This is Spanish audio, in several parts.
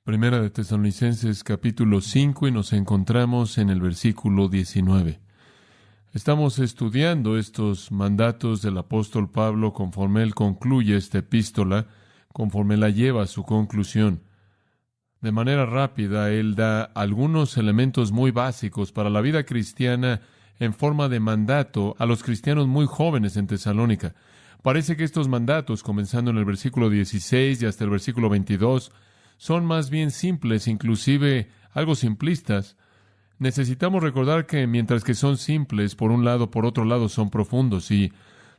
Primera de Tesalonicenses capítulo 5 y nos encontramos en el versículo 19. Estamos estudiando estos mandatos del apóstol Pablo conforme él concluye esta epístola, conforme la lleva a su conclusión. De manera rápida, él da algunos elementos muy básicos para la vida cristiana en forma de mandato a los cristianos muy jóvenes en Tesalónica. Parece que estos mandatos, comenzando en el versículo 16 y hasta el versículo 22, son más bien simples, inclusive algo simplistas. Necesitamos recordar que mientras que son simples, por un lado, por otro lado, son profundos. Y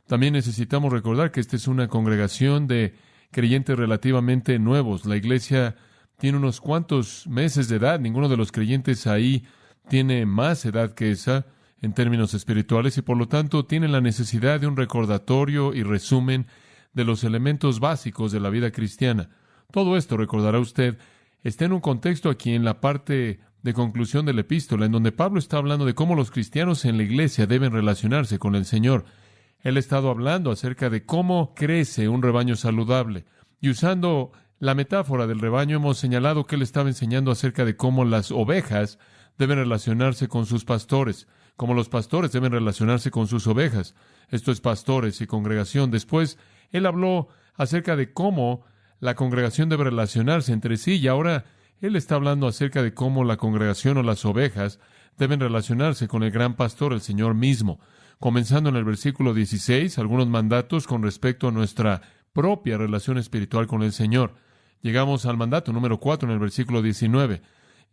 también necesitamos recordar que esta es una congregación de creyentes relativamente nuevos. La iglesia tiene unos cuantos meses de edad. Ninguno de los creyentes ahí tiene más edad que esa en términos espirituales y por lo tanto tienen la necesidad de un recordatorio y resumen de los elementos básicos de la vida cristiana. Todo esto, recordará usted, está en un contexto aquí en la parte de conclusión de la epístola, en donde Pablo está hablando de cómo los cristianos en la iglesia deben relacionarse con el Señor. Él ha estado hablando acerca de cómo crece un rebaño saludable. Y usando la metáfora del rebaño, hemos señalado que él estaba enseñando acerca de cómo las ovejas deben relacionarse con sus pastores, cómo los pastores deben relacionarse con sus ovejas. Esto es pastores y congregación. Después, él habló acerca de cómo la congregación debe relacionarse entre sí, y ahora él está hablando acerca de cómo la congregación o las ovejas deben relacionarse con el gran pastor, el Señor mismo. Comenzando en el versículo 16, algunos mandatos con respecto a nuestra propia relación espiritual con el Señor. Llegamos al mandato número 4 en el versículo 19.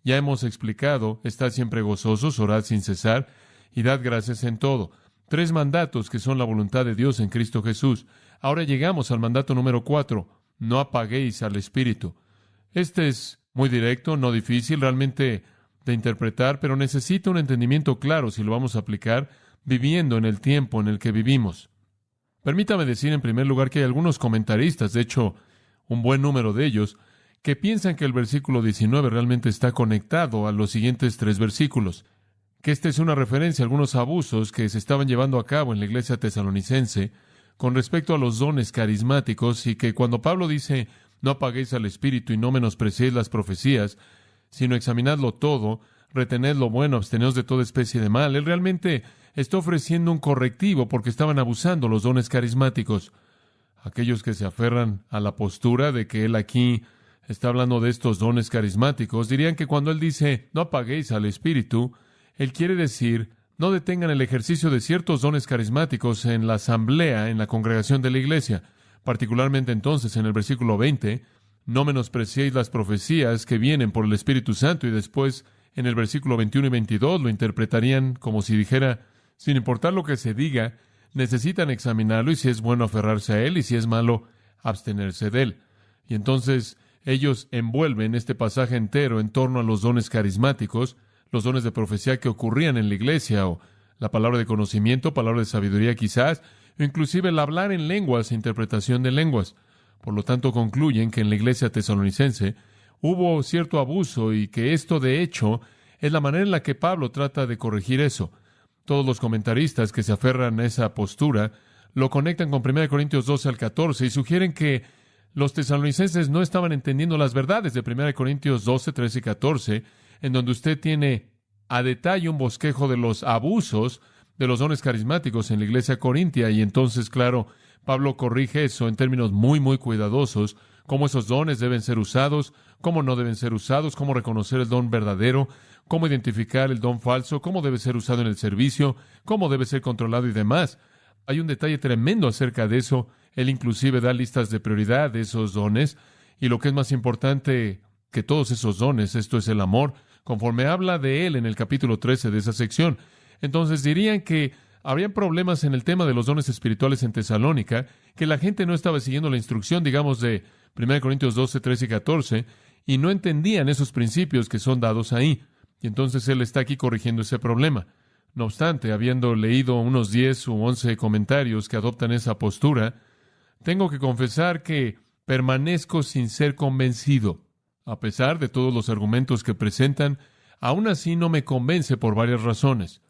Ya hemos explicado, estad siempre gozosos, orad sin cesar, y dad gracias en todo. 3 mandatos que son la voluntad de Dios en Cristo Jesús. Ahora llegamos al mandato número 4. No apaguéis al Espíritu. Este es muy directo, no difícil realmente de interpretar, pero necesita un entendimiento claro si lo vamos a aplicar viviendo en el tiempo en el que vivimos. Permítame decir en primer lugar que hay algunos comentaristas, de hecho, un buen número de ellos, que piensan que el versículo 19 realmente está conectado a los siguientes 3 versículos, que esta es una referencia a algunos abusos que se estaban llevando a cabo en la iglesia tesalonicense con respecto a los dones carismáticos, y que cuando Pablo dice, no apaguéis al Espíritu y no menospreciéis las profecías, sino examinadlo todo, retened lo bueno, absteneos de toda especie de mal, él realmente está ofreciendo un correctivo porque estaban abusando los dones carismáticos. Aquellos que se aferran a la postura de que él aquí está hablando de estos dones carismáticos, dirían que cuando él dice, no apaguéis al Espíritu, él quiere decir, no detengan el ejercicio de ciertos dones carismáticos en la asamblea, en la congregación de la iglesia. Particularmente entonces en el versículo 20, no menospreciéis las profecías que vienen por el Espíritu Santo, y después en el versículo 21 y 22 lo interpretarían como si dijera, sin importar lo que se diga, necesitan examinarlo y si es bueno aferrarse a él y si es malo abstenerse de él. Y entonces ellos envuelven este pasaje entero en torno a los dones carismáticos, los dones de profecía que ocurrían en la iglesia, o la palabra de conocimiento, palabra de sabiduría quizás, o inclusive el hablar en lenguas e interpretación de lenguas. Por lo tanto, concluyen que en la iglesia tesalonicense hubo cierto abuso y que esto, de hecho, es la manera en la que Pablo trata de corregir eso. Todos los comentaristas que se aferran a esa postura lo conectan con 1 Corintios 12 al 14 y sugieren que los tesalonicenses no estaban entendiendo las verdades de 1 Corintios 12, 13 y 14, en donde usted tiene a detalle un bosquejo de los abusos de los dones carismáticos en la iglesia corintia. Y entonces, claro, Pablo corrige eso en términos muy, muy cuidadosos, cómo esos dones deben ser usados, cómo no deben ser usados, cómo reconocer el don verdadero, cómo identificar el don falso, cómo debe ser usado en el servicio, cómo debe ser controlado y demás. Hay un detalle tremendo acerca de eso. Él inclusive da listas de prioridad de esos dones, y lo que es más importante que todos esos dones, esto es el amor, conforme habla de él en el capítulo 13 de esa sección. Entonces dirían que habrían problemas en el tema de los dones espirituales en Tesalónica, que la gente no estaba siguiendo la instrucción, digamos, de 1 Corintios 12, 13 y 14, y no entendían esos principios que son dados ahí. Y entonces él está aquí corrigiendo ese problema. No obstante, habiendo leído unos 10 u 11 comentarios que adoptan esa postura, tengo que confesar que permanezco sin ser convencido. A pesar de todos los argumentos que presentan, aún así no me convence por varias razones.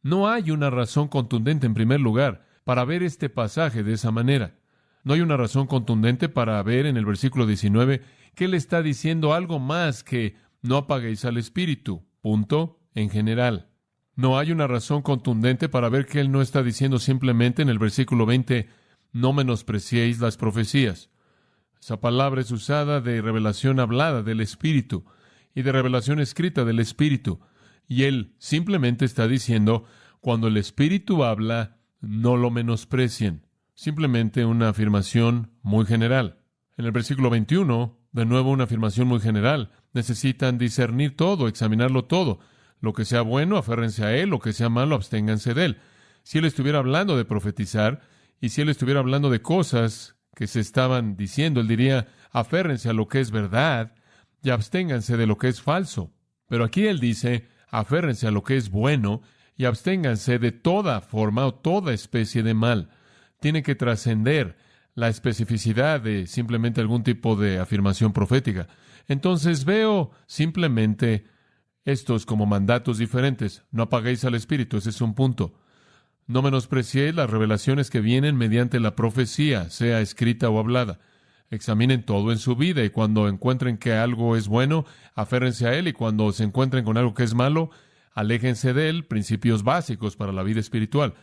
No hay una razón contundente, en primer lugar, para ver este pasaje de esa manera. No hay una razón contundente para ver en el versículo 19 que Él está diciendo algo más que no apaguéis al Espíritu. Punto. En general. No hay una razón contundente para ver que Él no está diciendo simplemente en el versículo 20, no menospreciéis las profecías. Esa palabra es usada de revelación hablada del Espíritu y de revelación escrita del Espíritu. Y Él simplemente está diciendo, cuando el Espíritu habla, no lo menosprecien. Simplemente una afirmación muy general. En el versículo 21, de nuevo una afirmación muy general. Necesitan discernir todo, examinarlo todo. Lo que sea bueno, aférrense a Él. Lo que sea malo, absténganse de Él. Si Él estuviera hablando de profetizar, y si Él estuviera hablando de cosas que se estaban diciendo, Él diría, aférrense a lo que es verdad y absténganse de lo que es falso. Pero aquí Él dice, aférrense a lo que es bueno y absténganse de toda forma o toda especie de mal. Tiene que trascender la especificidad de simplemente algún tipo de afirmación profética. Entonces veo simplemente estos como mandatos diferentes. No apaguéis al Espíritu, ese es un punto. No menospreciéis las revelaciones que vienen mediante la profecía, sea escrita o hablada. Examinen todo en su vida y cuando encuentren que algo es bueno, aférrense a él, y cuando se encuentren con algo que es malo, aléjense de él. Principios básicos para la vida espiritual.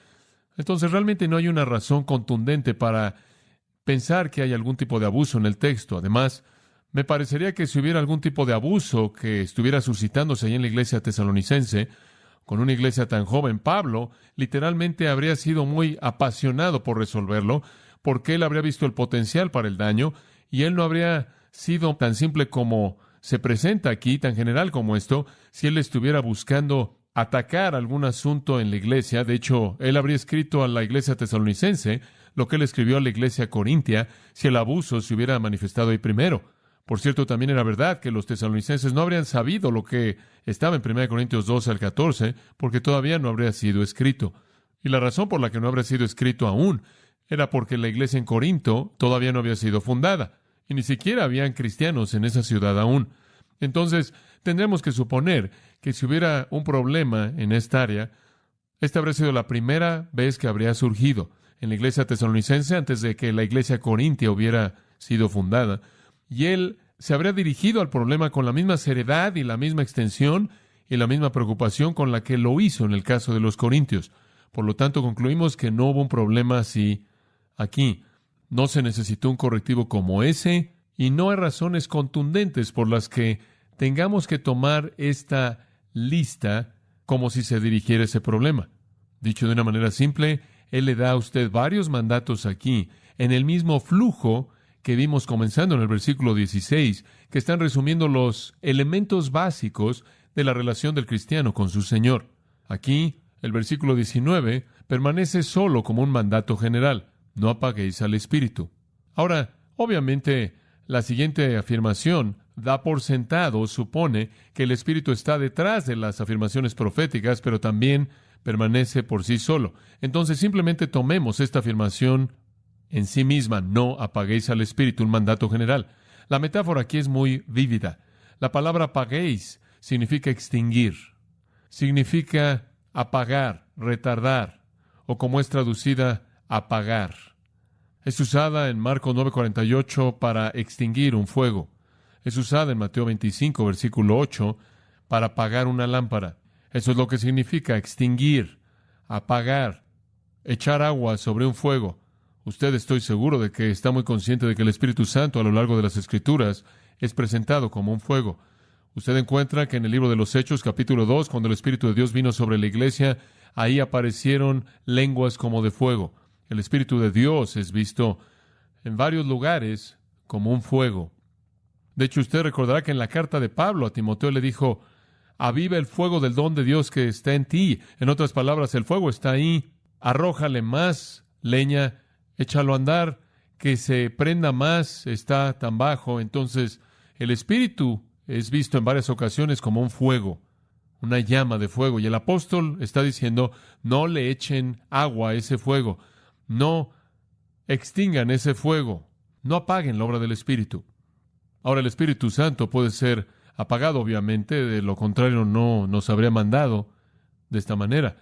Entonces realmente no hay una razón contundente para pensar que hay algún tipo de abuso en el texto. Además, me parecería que si hubiera algún tipo de abuso que estuviera suscitándose ahí en la iglesia tesalonicense, con una iglesia tan joven, Pablo literalmente habría sido muy apasionado por resolverlo, porque él habría visto el potencial para el daño, y él no habría sido tan simple como se presenta aquí, tan general como esto, si él estuviera buscando atacar algún asunto en la iglesia. De hecho, él habría escrito a la iglesia tesalonicense lo que él escribió a la iglesia corintia si el abuso se hubiera manifestado ahí primero. Por cierto, también era verdad que los tesalonicenses no habrían sabido lo que estaba en 1 Corintios 12 al 14, porque todavía no habría sido escrito. Y la razón por la que no habría sido escrito aún era porque la iglesia en Corinto todavía no había sido fundada, y ni siquiera habían cristianos en esa ciudad aún. Entonces, tendremos que suponer que si hubiera un problema en esta área, esta habría sido la primera vez que habría surgido en la iglesia tesalonicense antes de que la iglesia corintia hubiera sido fundada. Y él se habría dirigido al problema con la misma seriedad y la misma extensión y la misma preocupación con la que lo hizo en el caso de los corintios. Por lo tanto, concluimos que no hubo un problema así aquí. No se necesitó un correctivo como ese, y no hay razones contundentes por las que tengamos que tomar esta lista como si se dirigiera a ese problema. Dicho de una manera simple, Él le da a usted varios mandatos aquí, en el mismo flujo que vimos comenzando en el versículo 16, que están resumiendo los elementos básicos de la relación del cristiano con su Señor. Aquí, el versículo 19 permanece solo como un mandato general: no apaguéis al Espíritu. Ahora, obviamente, la siguiente afirmación da por sentado, supone que el Espíritu está detrás de las afirmaciones proféticas, pero también permanece por sí solo. Entonces, simplemente tomemos esta afirmación en sí misma: no apaguéis al Espíritu, un mandato general. La metáfora aquí es muy vívida. La palabra apaguéis significa extinguir, significa apagar, retardar, o como es traducida, apagar. Es usada en Marcos 9:48 para extinguir un fuego. Es usada en Mateo 25, versículo 8, para apagar una lámpara. Eso es lo que significa extinguir, apagar, echar agua sobre un fuego. Usted, estoy seguro de que está muy consciente de que el Espíritu Santo a lo largo de las Escrituras es presentado como un fuego. Usted encuentra que en el libro de los Hechos, capítulo 2, cuando el Espíritu de Dios vino sobre la iglesia, ahí aparecieron lenguas como de fuego. El Espíritu de Dios es visto en varios lugares como un fuego. De hecho, usted recordará que en la carta de Pablo a Timoteo le dijo: aviva el fuego del don de Dios que está en ti. En otras palabras, el fuego está ahí. Arrójale más leña, échalo a andar, que se prenda más, está tan bajo. Entonces, el Espíritu es visto en varias ocasiones como un fuego, una llama de fuego. Y el apóstol está diciendo: no le echen agua a ese fuego, no extingan ese fuego, no apaguen la obra del Espíritu. Ahora, el Espíritu Santo puede ser apagado, obviamente, de lo contrario no nos habría mandado de esta manera.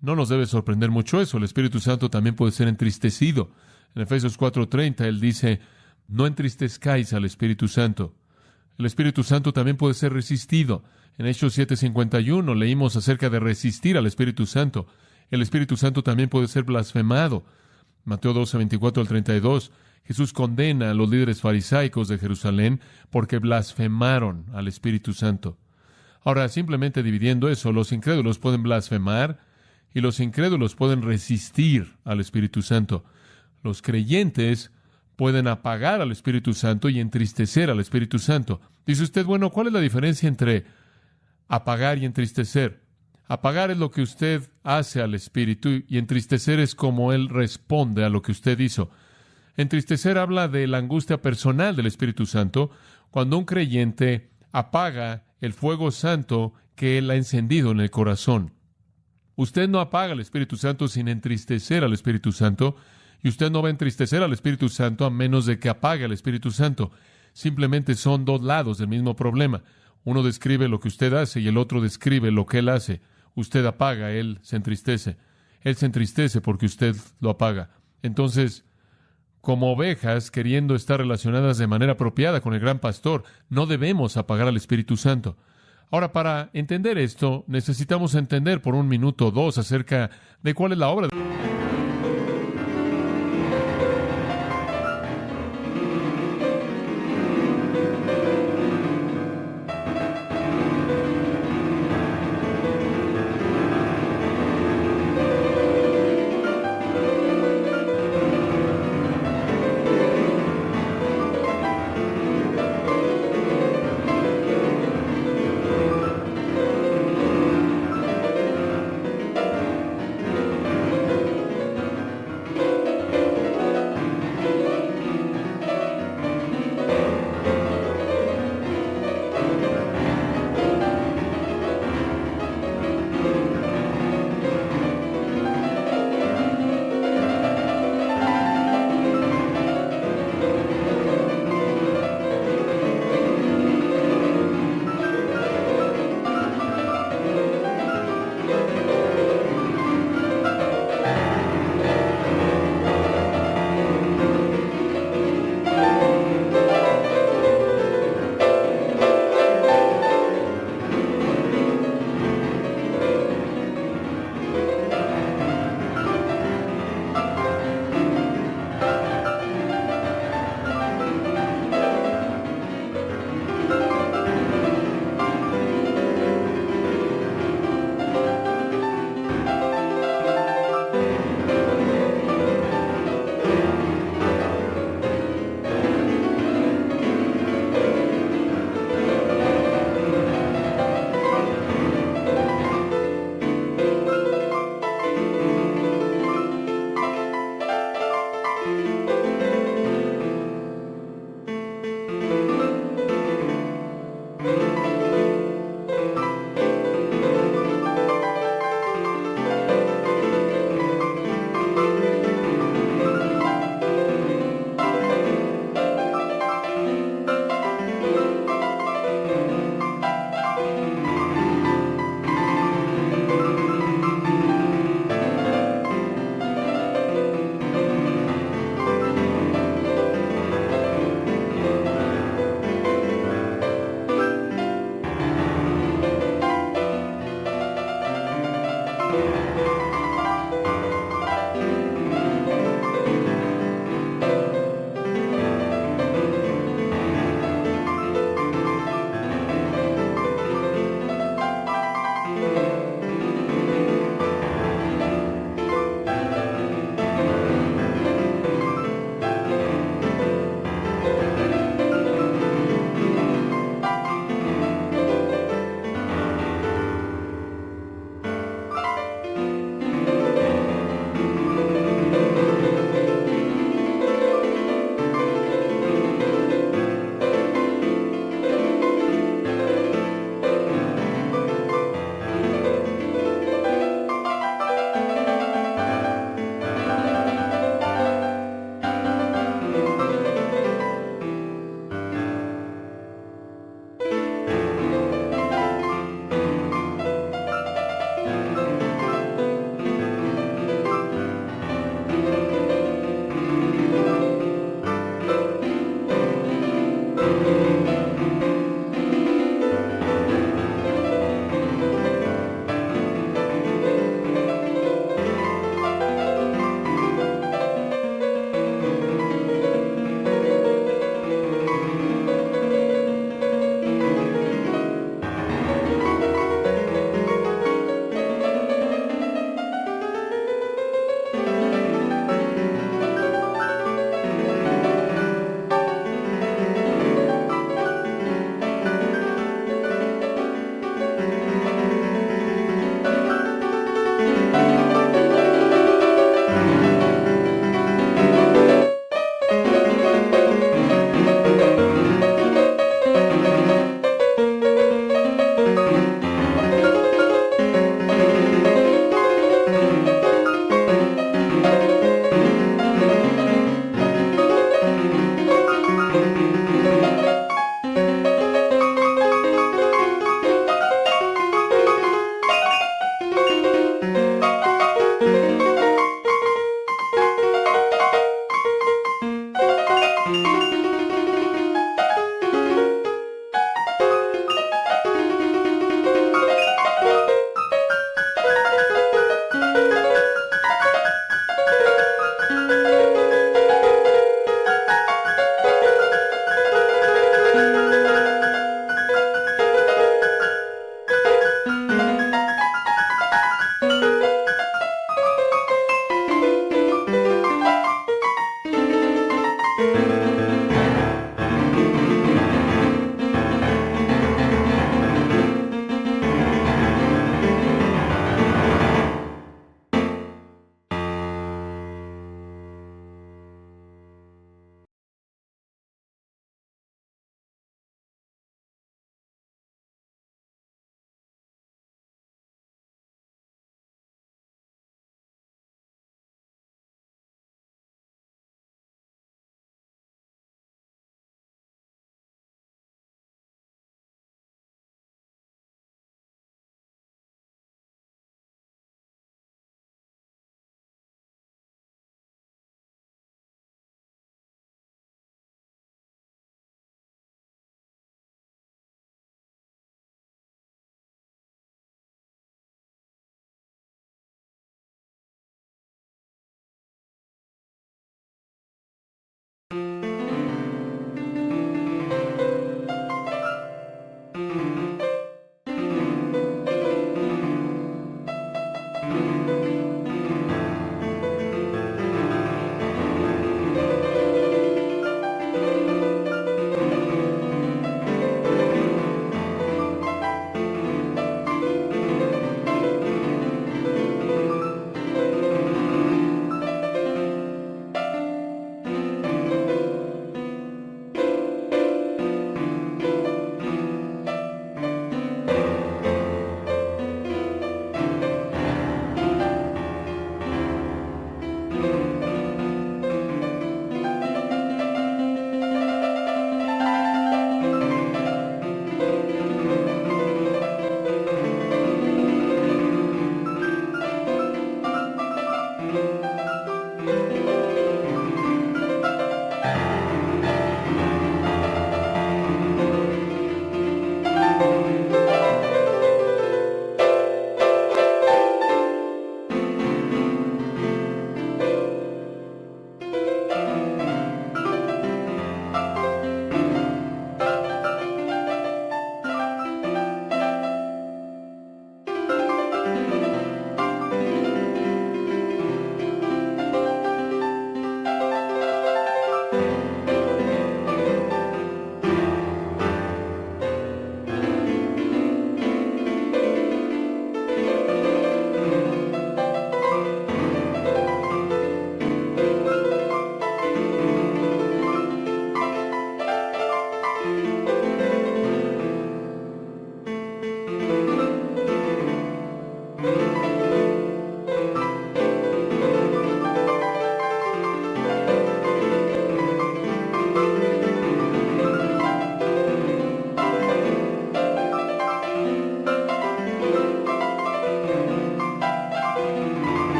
No nos debe sorprender mucho eso. El Espíritu Santo también puede ser entristecido. En Efesios 4:30 él dice: no entristezcáis al Espíritu Santo. El Espíritu Santo también puede ser resistido. En Hechos 7:51 leímos acerca de resistir al Espíritu Santo. El Espíritu Santo también puede ser blasfemado. Mateo 12:24 al 32. Jesús condena a los líderes farisaicos de Jerusalén porque blasfemaron al Espíritu Santo. Ahora, simplemente dividiendo eso, los incrédulos pueden blasfemar y los incrédulos pueden resistir al Espíritu Santo. Los creyentes pueden apagar al Espíritu Santo y entristecer al Espíritu Santo. Dice usted, bueno, ¿cuál es la diferencia entre apagar y entristecer? Apagar es lo que usted hace al Espíritu y entristecer es como Él responde a lo que usted hizo. Entristecer habla de la angustia personal del Espíritu Santo cuando un creyente apaga el fuego santo que Él ha encendido en el corazón. Usted no apaga al Espíritu Santo sin entristecer al Espíritu Santo, y usted no va a entristecer al Espíritu Santo a menos de que apague al Espíritu Santo. Simplemente son dos lados del mismo problema. Uno describe lo que usted hace y el otro describe lo que Él hace. Usted apaga, Él se entristece. Él se entristece porque usted lo apaga. Entonces, como ovejas queriendo estar relacionadas de manera apropiada con el gran pastor, no debemos apagar al Espíritu Santo. Ahora, para entender esto, necesitamos entender por un minuto o dos acerca de cuál es la obra.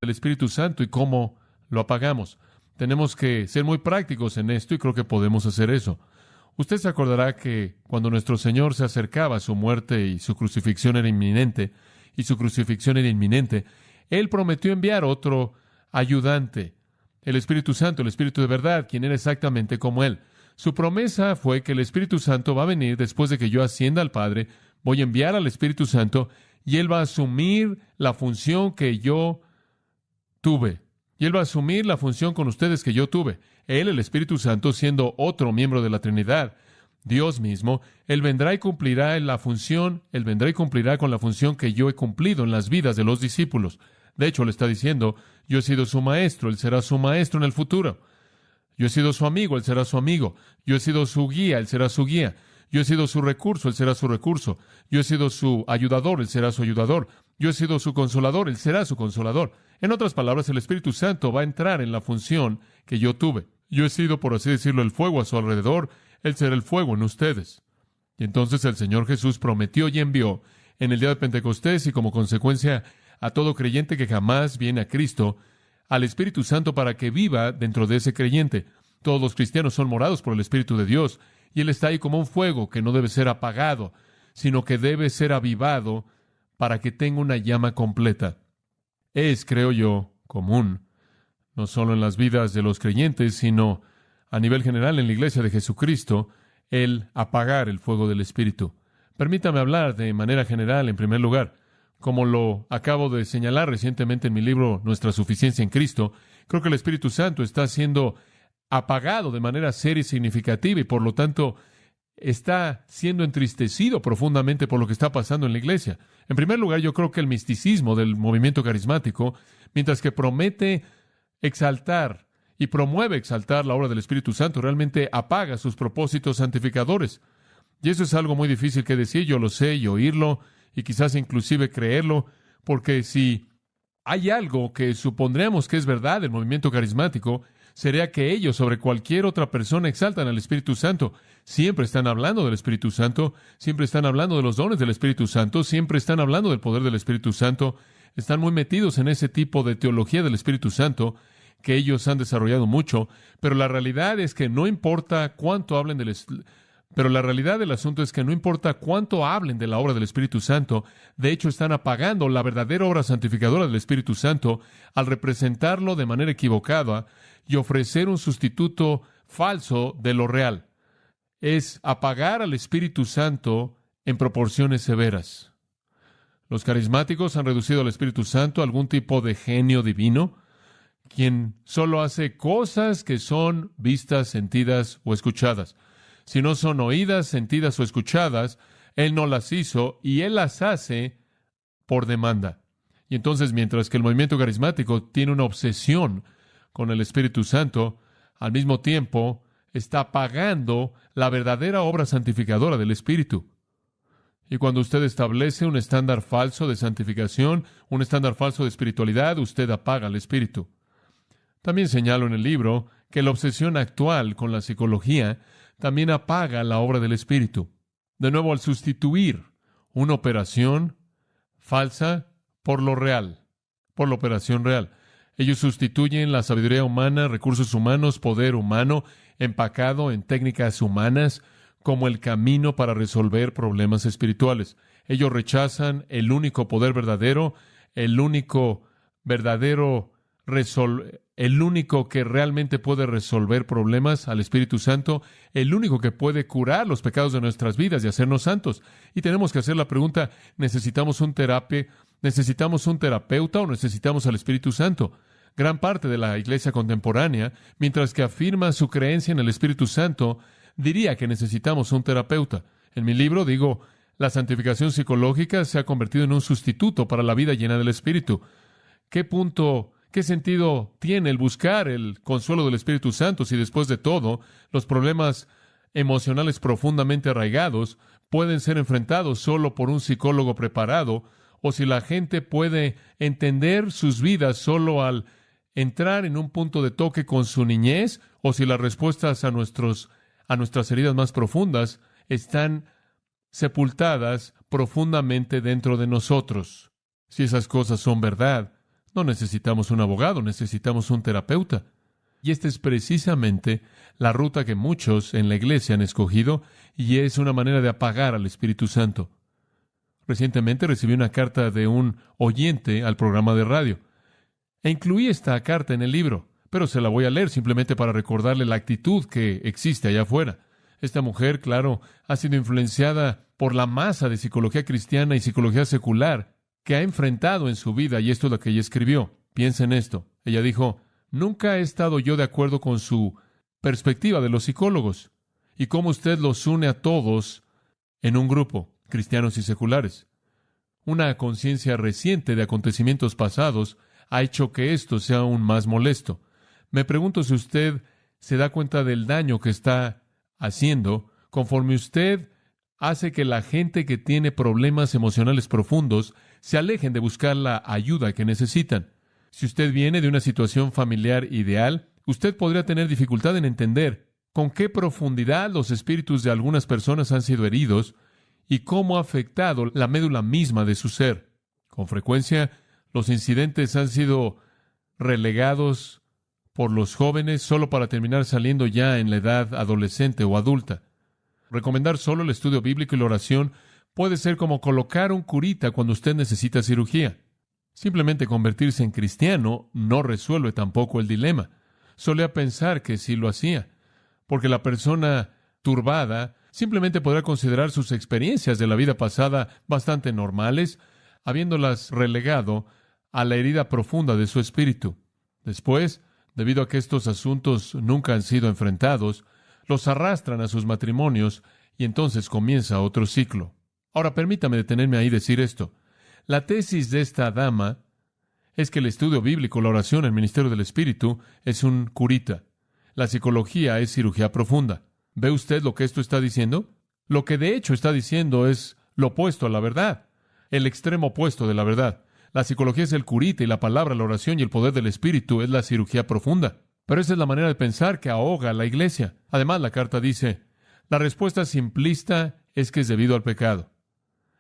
del Espíritu Santo y cómo lo apagamos. Tenemos que ser muy prácticos en esto y creo que podemos hacer eso. Usted se acordará que cuando nuestro Señor se acercaba a su muerte y su crucifixión era inminente, Él prometió enviar otro ayudante, el Espíritu Santo, el Espíritu de verdad, quien era exactamente como Él. Su promesa fue que el Espíritu Santo va a venir después de que yo ascienda al Padre, voy a enviar al Espíritu Santo y Él va a asumir la función que yo tuve. Y Él va a asumir la función con ustedes que yo tuve. Él, el Espíritu Santo, siendo otro miembro de la Trinidad, Dios mismo, Él vendrá y cumplirá en la función, Él vendrá y cumplirá con la función que yo he cumplido en las vidas de los discípulos. De hecho, le está diciendo, yo he sido su maestro, Él será su maestro en el futuro. Yo he sido su amigo, Él será su amigo. Yo he sido su guía, Él será su guía. Yo he sido su recurso, Él será su recurso. Yo he sido su ayudador, Él será su ayudador. Yo he sido su consolador, Él será su consolador. En otras palabras, el Espíritu Santo va a entrar en la función que yo tuve. Yo he sido, por así decirlo, el fuego a su alrededor, Él será el fuego en ustedes. Y entonces el Señor Jesús prometió y envió en el día de Pentecostés y como consecuencia a todo creyente que jamás viene a Cristo, al Espíritu Santo para que viva dentro de ese creyente. Todos los cristianos son morados por el Espíritu de Dios, y Él está ahí como un fuego que no debe ser apagado, sino que debe ser avivado para que tenga una llama completa. Es, creo yo, común, no solo en las vidas de los creyentes, sino a nivel general en la Iglesia de Jesucristo, el apagar el fuego del Espíritu. Permítame hablar de manera general, en primer lugar. Como lo acabo de señalar recientemente en mi libro Nuestra Suficiencia en Cristo, creo que el Espíritu Santo está siendo apagado de manera seria y significativa y por lo tanto está siendo entristecido profundamente por lo que está pasando en la iglesia. En primer lugar, yo creo que el misticismo del movimiento carismático, mientras que promete exaltar y promueve exaltar la obra del Espíritu Santo, realmente apaga sus propósitos santificadores. Y eso es algo muy difícil que decir, yo lo sé, y oírlo, y quizás inclusive creerlo, porque si hay algo que supondremos que es verdad del movimiento carismático, sería que ellos sobre cualquier otra persona exaltan al Espíritu Santo. Siempre están hablando del Espíritu Santo, siempre están hablando de los dones del Espíritu Santo, siempre están hablando del poder del Espíritu Santo. Están muy metidos en ese tipo de teología del Espíritu Santo que ellos han desarrollado mucho, pero la realidad es que no importa cuánto hablen Pero la realidad del asunto es que no importa cuánto hablen de la obra del Espíritu Santo, de hecho están apagando la verdadera obra santificadora del Espíritu Santo al representarlo de manera equivocada y ofrecer un sustituto falso de lo real. Es apagar al Espíritu Santo en proporciones severas. Los carismáticos han reducido al Espíritu Santo a algún tipo de genio divino, quien solo hace cosas que son vistas, sentidas o escuchadas. Si no son oídas, sentidas o escuchadas, Él no las hizo y Él las hace por demanda. Y entonces, mientras que el movimiento carismático tiene una obsesión con el Espíritu Santo, al mismo tiempo está apagando la verdadera obra santificadora del Espíritu. Y cuando usted establece un estándar falso de santificación, un estándar falso de espiritualidad, usted apaga al Espíritu. También señalo en el libro que la obsesión actual con la psicología también apaga la obra del Espíritu. De nuevo, al sustituir una operación falsa por lo real, por la operación real. Ellos sustituyen la sabiduría humana, recursos humanos, poder humano, empacado en técnicas humanas, como el camino para resolver problemas espirituales. Ellos rechazan el único poder verdadero, el único que realmente puede resolver problemas, al Espíritu Santo, el único que puede curar los pecados de nuestras vidas y hacernos santos. Y tenemos que hacer la pregunta, ¿necesitamos un terapeuta o necesitamos al Espíritu Santo? Gran parte de la iglesia contemporánea, mientras que afirma su creencia en el Espíritu Santo, diría que necesitamos un terapeuta. En mi libro digo, la santificación psicológica se ha convertido en un sustituto para la vida llena del Espíritu. ¿Qué sentido tiene el buscar el consuelo del Espíritu Santo si después de todo los problemas emocionales profundamente arraigados pueden ser enfrentados solo por un psicólogo preparado, o si la gente puede entender sus vidas solo al entrar en un punto de toque con su niñez, o si las respuestas a nuestras heridas más profundas están sepultadas profundamente dentro de nosotros? Si esas cosas son verdad, No necesitamos un abogado, necesitamos un terapeuta. Y esta es precisamente la ruta que muchos en la iglesia han escogido, y es una manera de apagar al Espíritu Santo. Recientemente recibí una carta de un oyente al programa de radio, e incluí esta carta en el libro, pero se la voy a leer simplemente para recordarle la actitud que existe allá afuera. Esta mujer, claro, ha sido influenciada por la masa de psicología cristiana y psicología secular que ha enfrentado en su vida, y esto es lo que ella escribió. Piensa en esto. Ella dijo: nunca he estado yo de acuerdo con su perspectiva de los psicólogos y cómo usted los une a todos en un grupo, cristianos y seculares. Una conciencia reciente de acontecimientos pasados ha hecho que esto sea aún más molesto. Me pregunto si usted se da cuenta del daño que está haciendo conforme usted hace que la gente que tiene problemas emocionales profundos se alejen de buscar la ayuda que necesitan. Si usted viene de una situación familiar ideal, usted podría tener dificultad en entender con qué profundidad los espíritus de algunas personas han sido heridos y cómo ha afectado la médula misma de su ser. Con frecuencia, los incidentes han sido relegados por los jóvenes solo para terminar saliendo ya en la edad adolescente o adulta. Recomendar solo el estudio bíblico y la oración puede ser como colocar un curita cuando usted necesita cirugía. Simplemente convertirse en cristiano no resuelve tampoco el dilema. Solía pensar que sí lo hacía, porque la persona turbada simplemente podrá considerar sus experiencias de la vida pasada bastante normales, habiéndolas relegado a la herida profunda de su espíritu. Después, debido a que estos asuntos nunca han sido enfrentados, los arrastran a sus matrimonios y entonces comienza otro ciclo. Ahora, permítame detenerme ahí y decir esto. La tesis de esta dama es que el estudio bíblico, la oración, el ministerio del Espíritu es un curita. La psicología es cirugía profunda. ¿Ve usted lo que esto está diciendo? Lo que de hecho está diciendo es lo opuesto a la verdad, el extremo opuesto de la verdad. La psicología es el curita y la palabra, la oración y el poder del Espíritu es la cirugía profunda. Pero esa es la manera de pensar que ahoga a la iglesia. Además, la carta dice, la respuesta simplista es que es debido al pecado.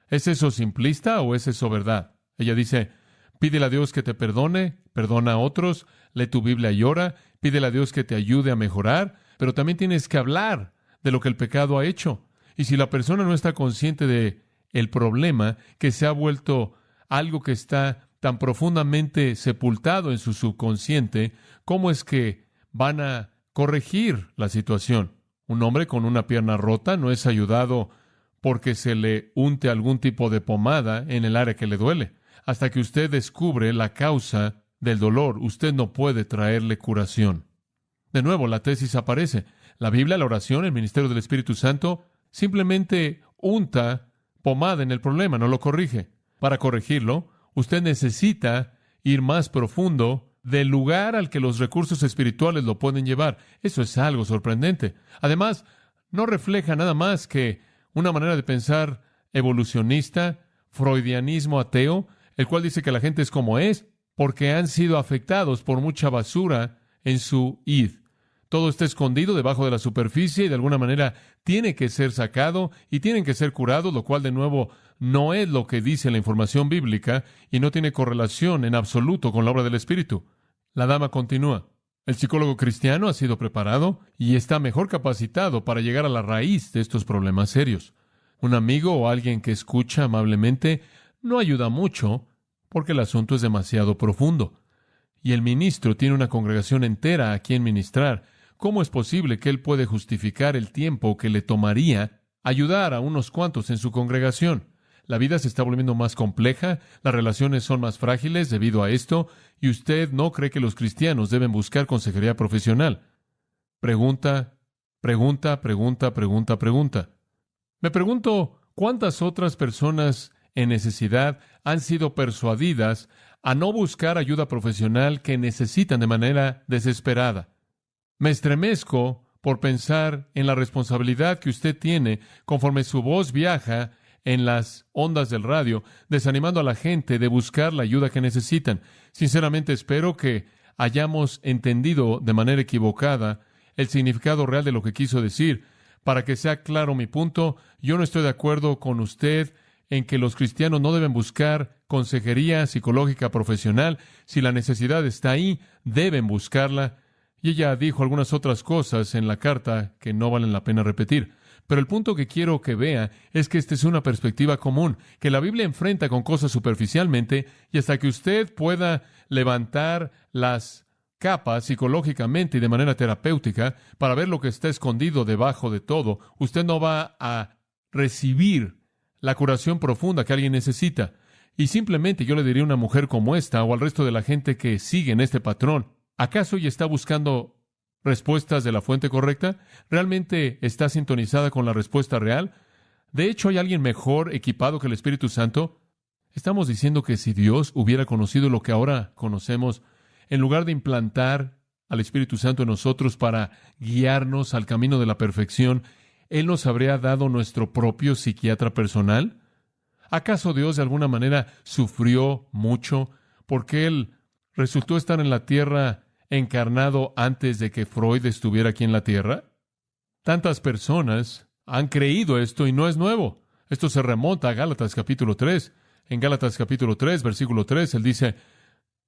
¿Es eso simplista o es eso verdad? Ella dice, pídele a Dios que te perdone, perdona a otros, lee tu Biblia y ora, pídele a Dios que te ayude a mejorar, pero también tienes que hablar de lo que el pecado ha hecho. Y si la persona no está consciente de el problema que se ha vuelto algo que está tan profundamente sepultado en su subconsciente, ¿cómo es que van a corregir la situación? Un hombre con una pierna rota no es ayudado porque se le unte algún tipo de pomada en el área que le duele. Hasta que usted descubre la causa del dolor, usted no puede traerle curación. De nuevo, la tesis aparece. La Biblia, la oración, el ministerio del Espíritu Santo, simplemente unta pomada en el problema, no lo corrige. Para corregirlo, usted necesita ir más profundo del lugar al que los recursos espirituales lo pueden llevar. Eso es algo sorprendente. Además, no refleja nada más que una manera de pensar evolucionista, freudianismo ateo, el cual dice que la gente es como es, porque han sido afectados por mucha basura en su id. Todo está escondido debajo de la superficie y de alguna manera tiene que ser sacado y tienen que ser curados, lo cual de nuevo no es lo que dice la información bíblica y no tiene correlación en absoluto con la obra del Espíritu. La dama continúa. El psicólogo cristiano ha sido preparado y está mejor capacitado para llegar a la raíz de estos problemas serios. Un amigo o alguien que escucha amablemente no ayuda mucho porque el asunto es demasiado profundo. Y el ministro tiene una congregación entera a quien ministrar. ¿Cómo es posible que él puede justificar el tiempo que le tomaría ayudar a unos cuantos en su congregación? La vida se está volviendo más compleja, las relaciones son más frágiles debido a esto, y usted no cree que los cristianos deben buscar consejería profesional. Pregunta. Me pregunto, ¿cuántas otras personas en necesidad han sido persuadidas a no buscar ayuda profesional que necesitan de manera desesperada? Me estremezco por pensar en la responsabilidad que usted tiene conforme su voz viaja en las ondas del radio, desanimando a la gente de buscar la ayuda que necesitan. Sinceramente espero que hayamos entendido de manera equivocada el significado real de lo que quiso decir. Para que sea claro mi punto, yo no estoy de acuerdo con usted en que los cristianos no deben buscar consejería psicológica profesional. Si la necesidad está ahí, deben buscarla. Y ella dijo algunas otras cosas en la carta que no valen la pena repetir. Pero el punto que quiero que vea es que esta es una perspectiva común, que la Biblia enfrenta con cosas superficialmente, y hasta que usted pueda levantar las capas psicológicamente y de manera terapéutica para ver lo que está escondido debajo de todo, usted no va a recibir la curación profunda que alguien necesita. Y simplemente yo le diría a una mujer como esta o al resto de la gente que sigue en este patrón, ¿acaso ella está buscando respuestas de la fuente correcta? ¿Realmente está sintonizada con la respuesta real? De hecho, ¿hay alguien mejor equipado que el Espíritu Santo? Estamos diciendo que si Dios hubiera conocido lo que ahora conocemos, en lugar de implantar al Espíritu Santo en nosotros para guiarnos al camino de la perfección, ¿Él nos habría dado nuestro propio psiquiatra personal? ¿Acaso Dios de alguna manera sufrió mucho porque Él resultó estar en la tierra encarnado antes de que Freud estuviera aquí en la tierra? Tantas personas han creído esto y no es nuevo. Esto se remonta a Gálatas capítulo 3. En Gálatas capítulo 3, versículo 3, Él dice: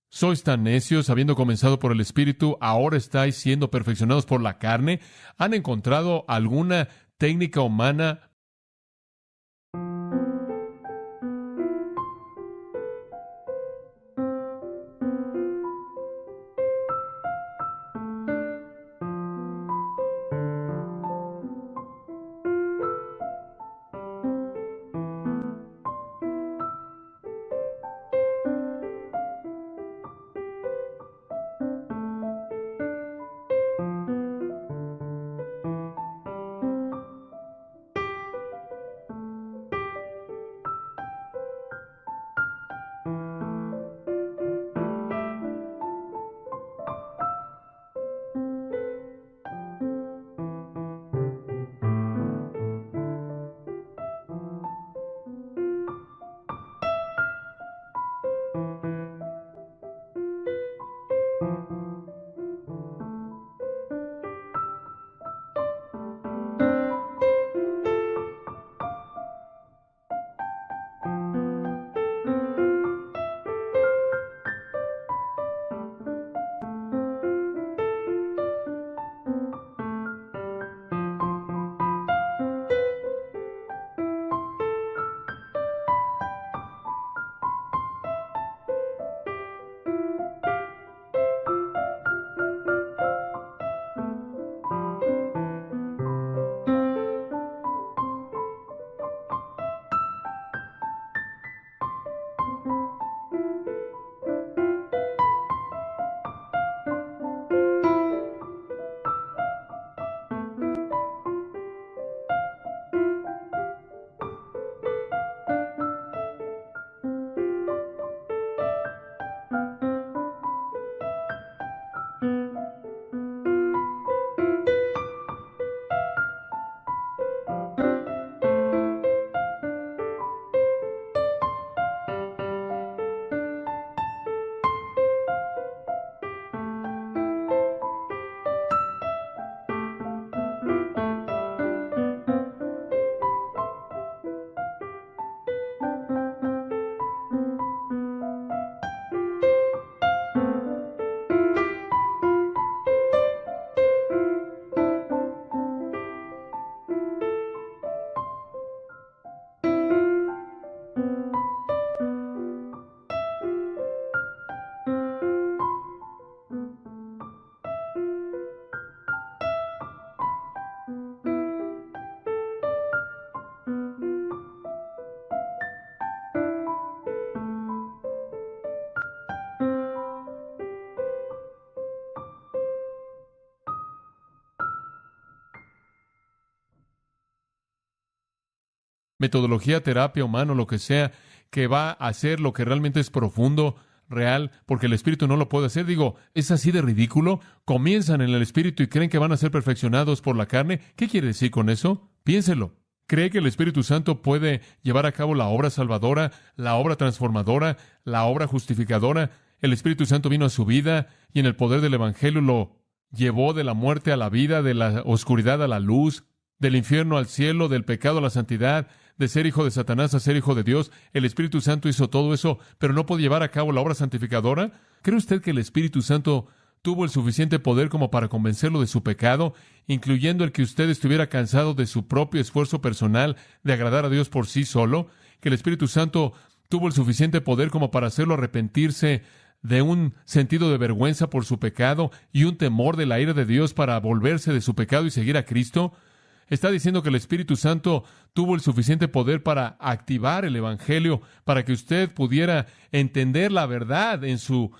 ¿sois tan necios, habiendo comenzado por el Espíritu, ahora estáis siendo perfeccionados por la carne? ¿Han encontrado alguna técnica humana metodología, terapia humana, lo que sea, que va a hacer lo que realmente es profundo, real, porque el Espíritu no lo puede hacer? Digo, ¿es así de ridículo? ¿Comienzan en el Espíritu y creen que van a ser perfeccionados por la carne? ¿Qué quiere decir con eso? Piénselo. ¿Cree que el Espíritu Santo puede llevar a cabo la obra salvadora, la obra transformadora, la obra justificadora? El Espíritu Santo vino a su vida y en el poder del Evangelio lo llevó de la muerte a la vida, de la oscuridad a la luz, del infierno al cielo, del pecado a la santidad, de ser hijo de Satanás a ser hijo de Dios. El Espíritu Santo hizo todo eso, pero no puede llevar a cabo la obra santificadora. ¿Cree usted que el Espíritu Santo tuvo el suficiente poder como para convencerlo de su pecado, incluyendo el que usted estuviera cansado de su propio esfuerzo personal de agradar a Dios por sí solo? ¿Que el Espíritu Santo tuvo el suficiente poder como para hacerlo arrepentirse de un sentido de vergüenza por su pecado y un temor de la ira de Dios para volverse de su pecado y seguir a Cristo? Está diciendo que el Espíritu Santo tuvo el suficiente poder para activar el Evangelio, para que usted pudiera entender la verdad en su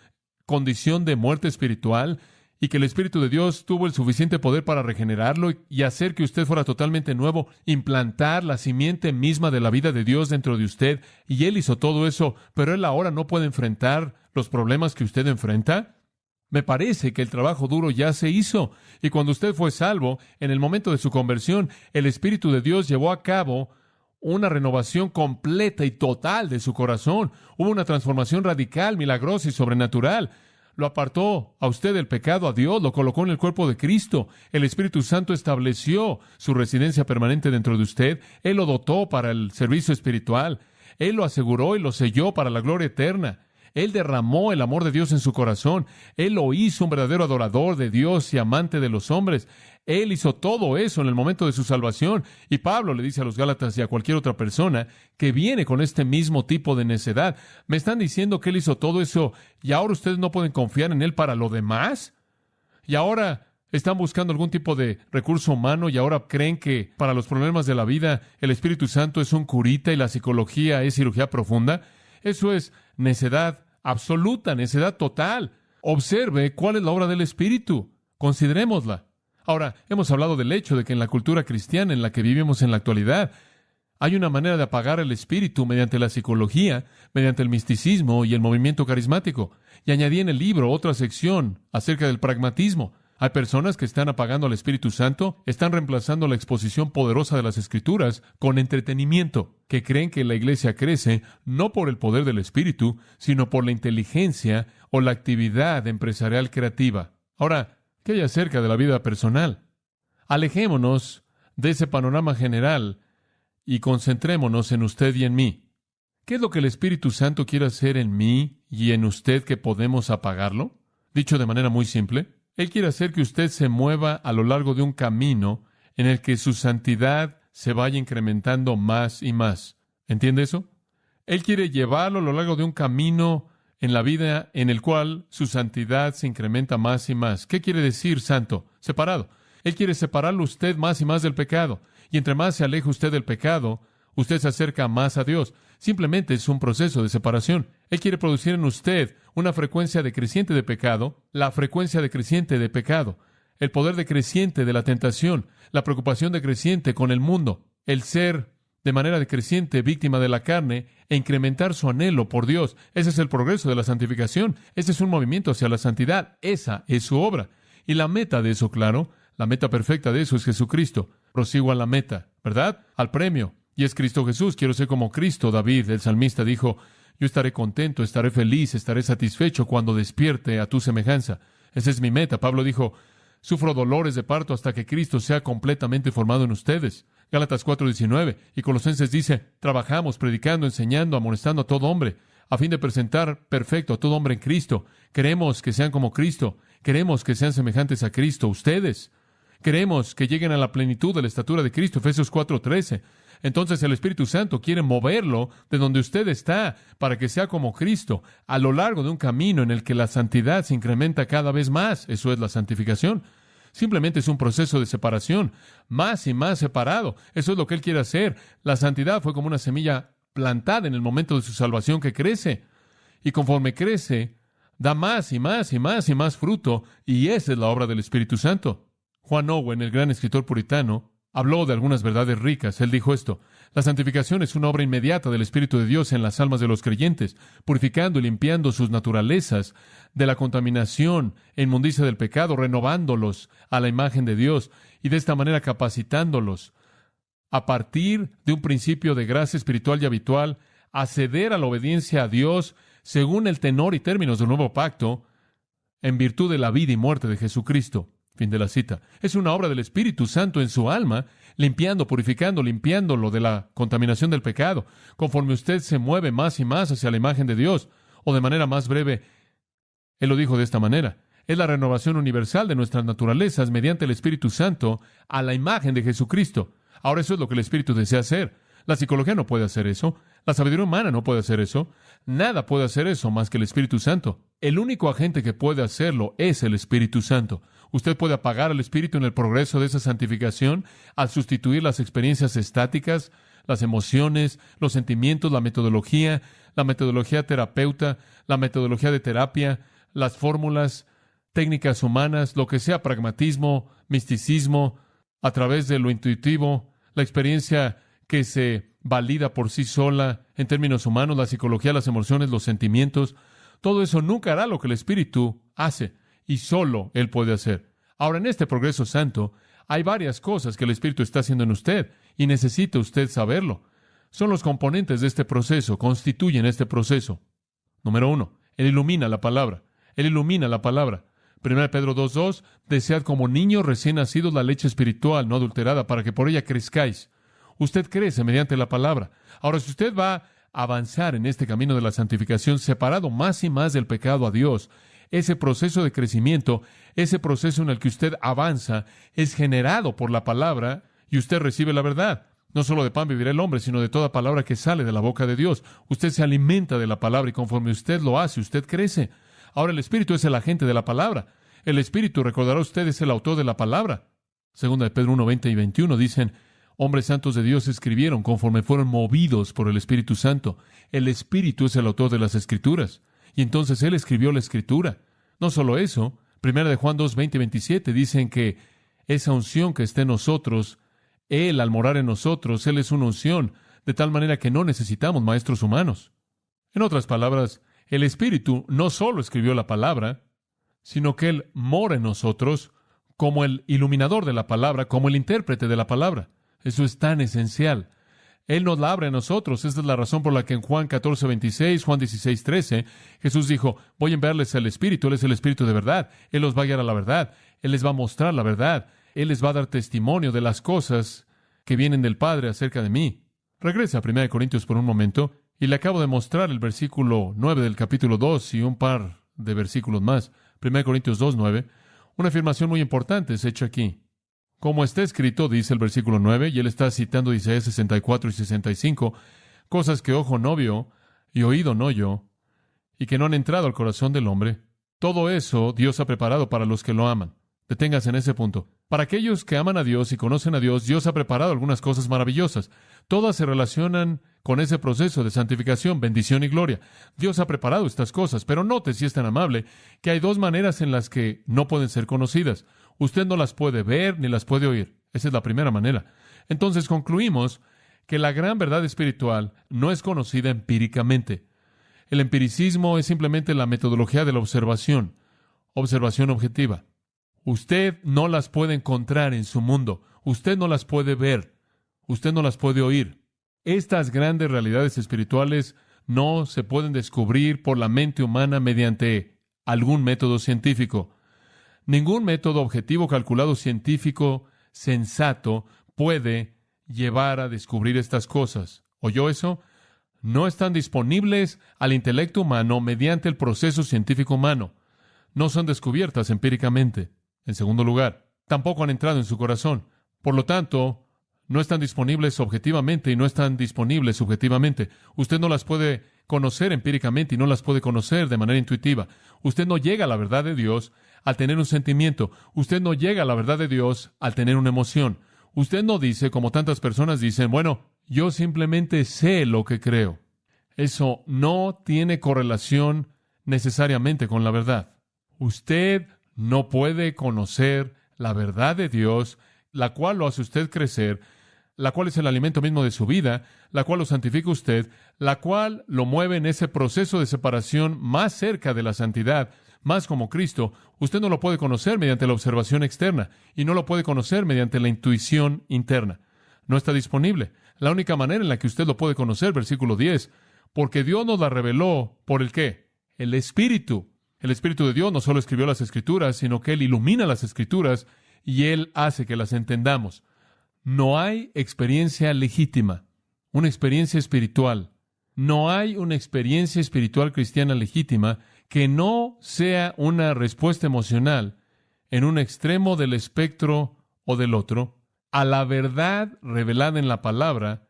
condición de muerte espiritual, y que el Espíritu de Dios tuvo el suficiente poder para regenerarlo y hacer que usted fuera totalmente nuevo, implantar la simiente misma de la vida de Dios dentro de usted. Y Él hizo todo eso, pero Él ahora no puede enfrentar los problemas que usted enfrenta. Me parece que el trabajo duro ya se hizo, y cuando usted fue salvo, en el momento de su conversión, el Espíritu de Dios llevó a cabo una renovación completa y total de su corazón. Hubo una transformación radical, milagrosa y sobrenatural. Lo apartó a usted del pecado, a Dios, lo colocó en el cuerpo de Cristo. El Espíritu Santo estableció su residencia permanente dentro de usted. Él lo dotó para el servicio espiritual. Él lo aseguró y lo selló para la gloria eterna. Él derramó el amor de Dios en su corazón. Él lo hizo un verdadero adorador de Dios y amante de los hombres. Él hizo todo eso en el momento de su salvación. Y Pablo le dice a los Gálatas y a cualquier otra persona que viene con este mismo tipo de necedad: ¿me están diciendo que Él hizo todo eso y ahora ustedes no pueden confiar en Él para lo demás? ¿Y ahora están buscando algún tipo de recurso humano y ahora creen que para los problemas de la vida el Espíritu Santo es un curita y la psicología es cirugía profunda? Eso es necedad absoluta, necedad total. Observe cuál es la obra del Espíritu. Considerémosla. Ahora, hemos hablado del hecho de que en la cultura cristiana en la que vivimos en la actualidad, hay una manera de apagar el Espíritu mediante la psicología, mediante el misticismo y el movimiento carismático. Y añadí en el libro otra sección acerca del pragmatismo. Hay personas que están apagando al Espíritu Santo, están reemplazando la exposición poderosa de las Escrituras con entretenimiento, que creen que la iglesia crece no por el poder del Espíritu, sino por la inteligencia o la actividad empresarial creativa. Ahora, ¿qué hay acerca de la vida personal? Alejémonos de ese panorama general y concentrémonos en usted y en mí. ¿Qué es lo que el Espíritu Santo quiere hacer en mí y en usted que podemos apagarlo? Dicho de manera muy simple, Él quiere hacer que usted se mueva a lo largo de un camino en el que su santidad se vaya incrementando más y más. ¿Entiende eso? Él quiere llevarlo a lo largo de un camino en la vida en el cual su santidad se incrementa más y más. ¿Qué quiere decir santo? Separado. Él quiere separarlo usted más y más del pecado. Y entre más se aleja usted del pecado, usted se acerca más a Dios. Simplemente es un proceso de separación. Él quiere producir en usted una frecuencia decreciente de pecado, la frecuencia decreciente de pecado, el poder decreciente de la tentación, la preocupación decreciente con el mundo, el ser de manera decreciente víctima de la carne e incrementar su anhelo por Dios. Ese es el progreso de la santificación. Ese es un movimiento hacia la santidad. Esa es su obra. Y la meta de eso, claro, la meta perfecta de eso es Jesucristo. Prosigo a la meta, ¿verdad? Al premio. Y es Cristo Jesús. Quiero ser como Cristo. David, el salmista, dijo: yo estaré contento, estaré feliz, estaré satisfecho cuando despierte a tu semejanza. Esa es mi meta. Pablo dijo: sufro dolores de parto hasta que Cristo sea completamente formado en ustedes. Gálatas 4:19. Y Colosenses dice: trabajamos, predicando, enseñando, amonestando a todo hombre, a fin de presentar perfecto a todo hombre en Cristo. Queremos que sean como Cristo. Queremos que sean semejantes a Cristo, ustedes. Queremos que lleguen a la plenitud de la estatura de Cristo. Efesios 4:13. Entonces el Espíritu Santo quiere moverlo de donde usted está para que sea como Cristo a lo largo de un camino en el que la santidad se incrementa cada vez más. Eso es la santificación. Simplemente es un proceso de separación, más y más separado. Eso es lo que Él quiere hacer. La santidad fue como una semilla plantada en el momento de su salvación que crece. Y conforme crece, da más y más y más y más fruto. Y esa es la obra del Espíritu Santo. Juan Owen, el gran escritor puritano, habló de algunas verdades ricas. Él dijo esto: la santificación es una obra inmediata del Espíritu de Dios en las almas de los creyentes, purificando y limpiando sus naturalezas de la contaminación e inmundicia del pecado, renovándolos a la imagen de Dios y de esta manera capacitándolos a partir de un principio de gracia espiritual y habitual a ceder a la obediencia a Dios según el tenor y términos del nuevo pacto en virtud de la vida y muerte de Jesucristo. Fin de la cita. Es una obra del Espíritu Santo en su alma, limpiando, purificando, limpiándolo de la contaminación del pecado, conforme usted se mueve más y más hacia la imagen de Dios. O de manera más breve, Él lo dijo de esta manera: es la renovación universal de nuestras naturalezas mediante el Espíritu Santo a la imagen de Jesucristo. Ahora, eso es lo que el Espíritu desea hacer. La psicología no puede hacer eso. La sabiduría humana no puede hacer eso. Nada puede hacer eso más que el Espíritu Santo. El único agente que puede hacerlo es el Espíritu Santo. Usted puede apagar al Espíritu en el progreso de esa santificación al sustituir las experiencias estáticas, las emociones, los sentimientos, la metodología terapeuta, la metodología de terapia, las fórmulas, técnicas humanas, lo que sea, pragmatismo, misticismo, a través de lo intuitivo, la experiencia que se valida por sí sola en términos humanos, la psicología, las emociones, los sentimientos. Todo eso nunca hará lo que el Espíritu hace, y solo Él puede hacer. Ahora, en este progreso santo, hay varias cosas que el Espíritu está haciendo en usted, y necesita usted saberlo. Son los componentes de este proceso, constituyen este proceso. Número 1, Él ilumina la palabra. Él ilumina la palabra. 1 Pedro 2:2, desead como niños recién nacidos la leche espiritual no adulterada, para que por ella crezcáis. Usted crece mediante la palabra. Ahora, si usted va a avanzar en este camino de la santificación, separado más y más del pecado a Dios, ese proceso de crecimiento, ese proceso en el que usted avanza, es generado por la palabra y usted recibe la verdad. No solo de pan vivirá el hombre, sino de toda palabra que sale de la boca de Dios. Usted se alimenta de la palabra y conforme usted lo hace, usted crece. Ahora, el Espíritu es el agente de la palabra. El Espíritu, recordará usted, es el autor de la palabra. Segunda de Pedro 1:20 y 21 dicen: hombres santos de Dios escribieron conforme fueron movidos por el Espíritu Santo. El Espíritu es el autor de las Escrituras. Y entonces Él escribió la Escritura. No solo eso, 1 de Juan 2:20 y 27 dicen que esa unción que está en nosotros, Él, al morar en nosotros, Él es una unción, de tal manera que no necesitamos maestros humanos. En otras palabras, el Espíritu no solo escribió la palabra, sino que Él mora en nosotros como el iluminador de la palabra, como el intérprete de la palabra. Eso es tan esencial. Él nos la abre a nosotros. Esta es la razón por la que en Juan 14:26, Juan 16:13, Jesús dijo: voy a enviarles el Espíritu. Él es el Espíritu de verdad. Él los va a guiar a la verdad. Él les va a mostrar la verdad. Él les va a dar testimonio de las cosas que vienen del Padre acerca de mí. Regresa a 1 Corintios por un momento y le acabo de mostrar el versículo 9 del capítulo 2 y un par de versículos más. 1 Corintios 2:9. Una afirmación muy importante es hecha aquí. Como está escrito, dice el versículo 9, y él está citando Isaías 64 y 65, cosas que ojo no vio y oído no oyó, y que no han entrado al corazón del hombre. Todo eso Dios ha preparado para los que lo aman. Deténgase en ese punto. Para aquellos que aman a Dios y conocen a Dios, Dios ha preparado algunas cosas maravillosas. Todas se relacionan con ese proceso de santificación, bendición y gloria. Dios ha preparado estas cosas, pero note, si es tan amable, que hay dos maneras en las que no pueden ser conocidas. Usted no las puede ver ni las puede oír. Esa es la primera manera. Entonces concluimos que la gran verdad espiritual no es conocida empíricamente. El empiricismo es simplemente la metodología de la observación objetiva. Usted no las puede encontrar en su mundo. Usted no las puede ver. Usted no las puede oír. Estas grandes realidades espirituales no se pueden descubrir por la mente humana mediante algún método científico. Ningún método objetivo, calculado, científico, sensato, puede llevar a descubrir estas cosas. ¿Oyó eso? No están disponibles al intelecto humano mediante el proceso científico humano. No son descubiertas empíricamente. En segundo lugar, tampoco han entrado en su corazón. Por lo tanto, no están disponibles objetivamente y no están disponibles subjetivamente. Usted no las puede conocer empíricamente y no las puede conocer de manera intuitiva. Usted no llega a la verdad de Dios al tener un sentimiento. Usted no llega a la verdad de Dios al tener una emoción. Usted no dice, como tantas personas dicen, bueno, yo simplemente sé lo que creo. Eso no tiene correlación necesariamente con la verdad. Usted no puede conocer la verdad de Dios, la cual lo hace usted crecer, la cual es el alimento mismo de su vida, la cual lo santifica usted, la cual lo mueve en ese proceso de separación más cerca de la santidad, más como Cristo. Usted no lo puede conocer mediante la observación externa y no lo puede conocer mediante la intuición interna. No está disponible. La única manera en la que usted lo puede conocer, versículo 10, porque Dios nos la reveló, ¿por el qué? El Espíritu. El Espíritu de Dios no solo escribió las Escrituras, sino que Él ilumina las Escrituras y Él hace que las entendamos. No hay experiencia legítima, una experiencia espiritual. No hay una experiencia espiritual cristiana legítima que no sea una respuesta emocional en un extremo del espectro o del otro a la verdad revelada en la palabra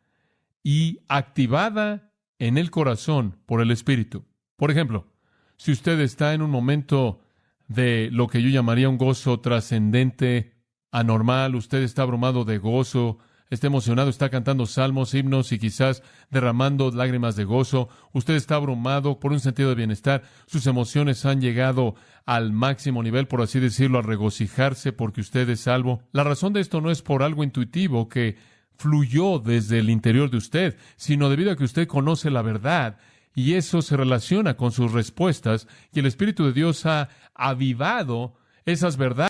y activada en el corazón por el Espíritu. Por ejemplo, si usted está en un momento de lo que yo llamaría un gozo trascendente, anormal, usted está abrumado de gozo, está emocionado, está cantando salmos, himnos y quizás derramando lágrimas de gozo, usted está abrumado por un sentido de bienestar, sus emociones han llegado al máximo nivel, por así decirlo, a regocijarse porque usted es salvo. La razón de esto no es por algo intuitivo que fluyó desde el interior de usted, sino debido a que usted conoce la verdad. Y eso se relaciona con sus respuestas, y el Espíritu de Dios ha avivado esas verdades.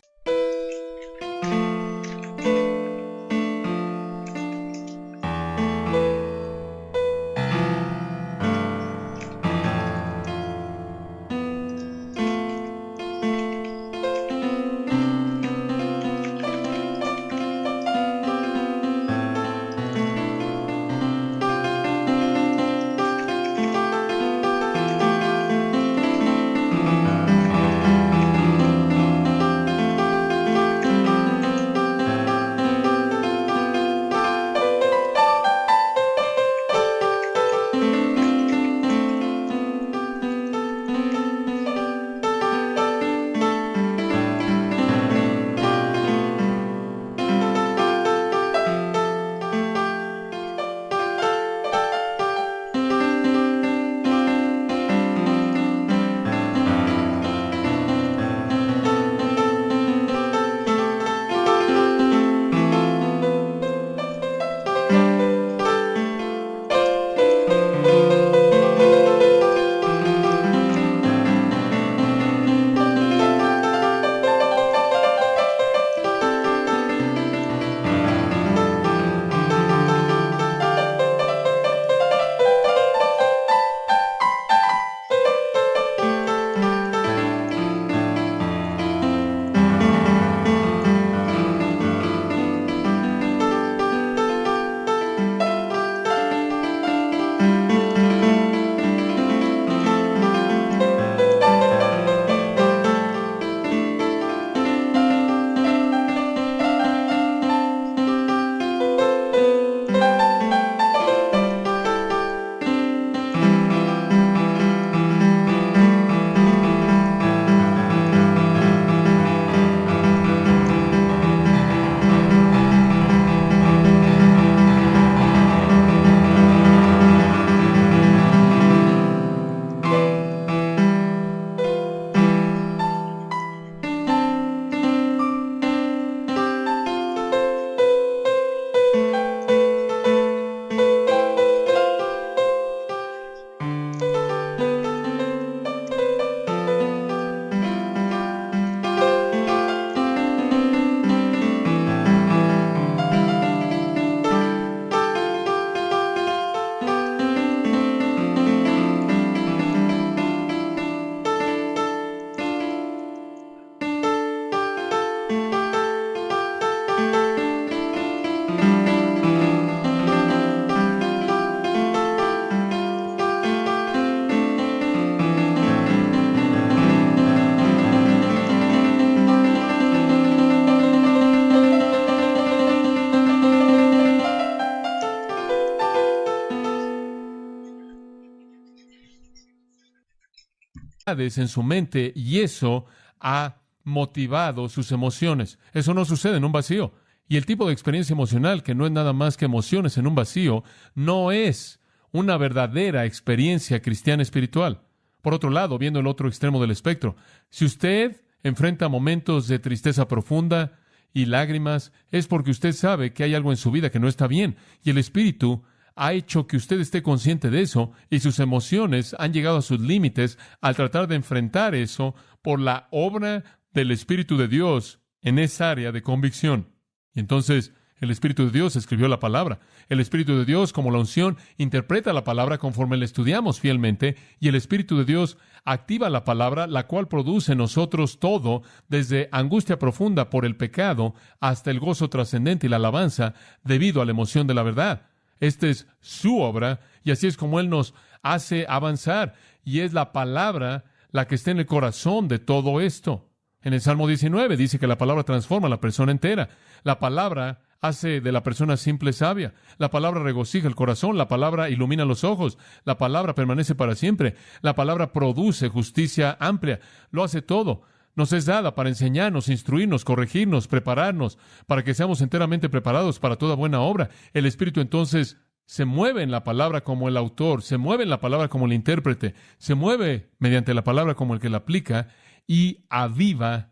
En su mente, y eso ha motivado sus emociones. Eso no sucede en un vacío. Y el tipo de experiencia emocional, que no es nada más que emociones en un vacío, no es una verdadera experiencia cristiana espiritual. Por otro lado, viendo el otro extremo del espectro, si usted enfrenta momentos de tristeza profunda y lágrimas, es porque usted sabe que hay algo en su vida que no está bien, y el Espíritu ha hecho que usted esté consciente de eso, y sus emociones han llegado a sus límites al tratar de enfrentar eso por la obra del Espíritu de Dios en esa área de convicción. Y entonces, El Espíritu de Dios escribió la palabra. El Espíritu de Dios, como la unción, interpreta la palabra conforme la estudiamos fielmente, y el Espíritu de Dios activa la palabra, la cual produce en nosotros todo, desde angustia profunda por el pecado hasta el gozo trascendente y la alabanza debido a la emoción de la verdad. Esta es su obra, y así es como Él nos hace avanzar, y es la palabra la que está en el corazón de todo esto. En el Salmo 19 dice que la palabra transforma a la persona entera. La palabra hace de la persona simple sabia. La palabra regocija el corazón. La palabra ilumina los ojos. La palabra permanece para siempre. La palabra produce justicia amplia. Lo hace todo. Nos es dada para enseñarnos, instruirnos, corregirnos, prepararnos, para que seamos enteramente preparados para toda buena obra. El Espíritu entonces se mueve en la palabra como el autor, se mueve en la palabra como el intérprete, se mueve mediante la palabra como el que la aplica y aviva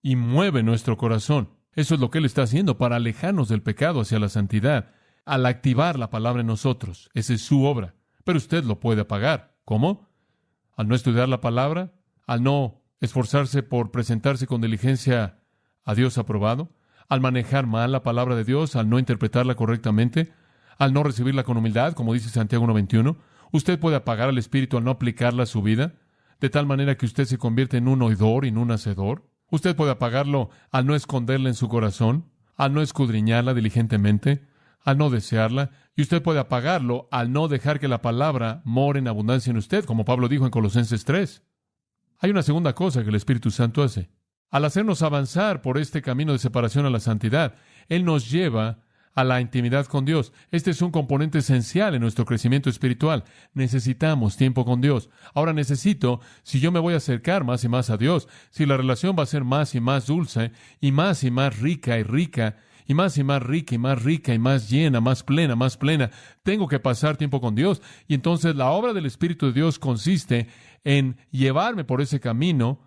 y mueve nuestro corazón. Eso es lo que Él está haciendo para alejarnos del pecado hacia la santidad, al activar la palabra en nosotros. Esa es su obra. Pero usted lo puede apagar. ¿Cómo? Al no estudiar la palabra, al no esforzarse por presentarse con diligencia a Dios aprobado, al manejar mal la palabra de Dios, al no interpretarla correctamente, al no recibirla con humildad, como dice Santiago 1:21. Usted puede apagar al Espíritu al no aplicarla a su vida, de tal manera que usted se convierte en un oidor y en un hacedor. Usted puede apagarlo al no esconderla en su corazón, al no escudriñarla diligentemente, al no desearla, y usted puede apagarlo al no dejar que la palabra more en abundancia en usted, como Pablo dijo en Colosenses 3. Hay una segunda cosa que el Espíritu Santo hace. Al hacernos avanzar por este camino de separación a la santidad, Él nos lleva a la intimidad con Dios. Este es un componente esencial en nuestro crecimiento espiritual. Necesitamos tiempo con Dios. Ahora necesito, si yo me voy a acercar más y más a Dios, si la relación va a ser más y más dulce, y más rica y rica, y más rica y más rica y más llena, más plena, tengo que pasar tiempo con Dios. Y entonces la obra del Espíritu de Dios consiste en llevarme por ese camino.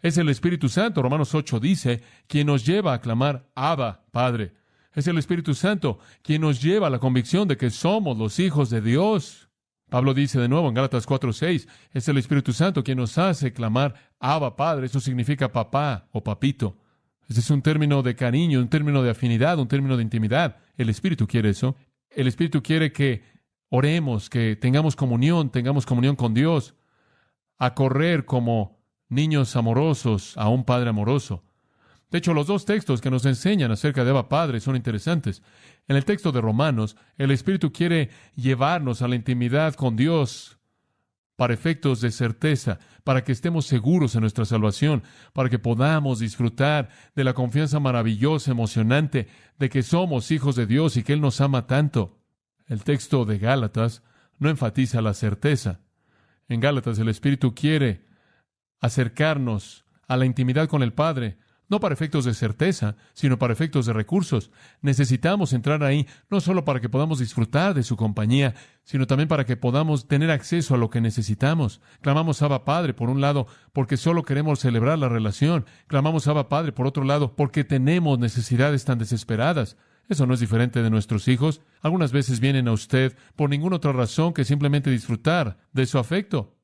Es el Espíritu Santo, Romanos 8 dice, quien nos lleva a clamar, Abba, Padre. Es el Espíritu Santo quien nos lleva a la convicción de que somos los hijos de Dios. Pablo dice de nuevo en Gálatas 4:6, es el Espíritu Santo quien nos hace clamar Abba, Padre. Eso significa papá o papito. Ese es un término de cariño, un término de afinidad, un término de intimidad. El Espíritu quiere eso. El Espíritu quiere que oremos, que tengamos comunión con Dios, a correr como niños amorosos a un Padre amoroso. De hecho, los dos textos que nos enseñan acerca de Abba Padre son interesantes. En el texto de Romanos, el Espíritu quiere llevarnos a la intimidad con Dios para efectos de certeza, para que estemos seguros en nuestra salvación, para que podamos disfrutar de la confianza maravillosa, emocionante, de que somos hijos de Dios y que Él nos ama tanto. El texto de Gálatas no enfatiza la certeza. En Gálatas, el Espíritu quiere acercarnos a la intimidad con el Padre, no para efectos de certeza, sino para efectos de recursos. Necesitamos entrar ahí no solo para que podamos disfrutar de su compañía, sino también para que podamos tener acceso a lo que necesitamos. Clamamos Abba Padre, por un lado, porque solo queremos celebrar la relación. Clamamos Abba Padre, por otro lado, porque tenemos necesidades tan desesperadas. Eso no es diferente de nuestros hijos. Algunas veces vienen a usted por ninguna otra razón que simplemente disfrutar de su afecto.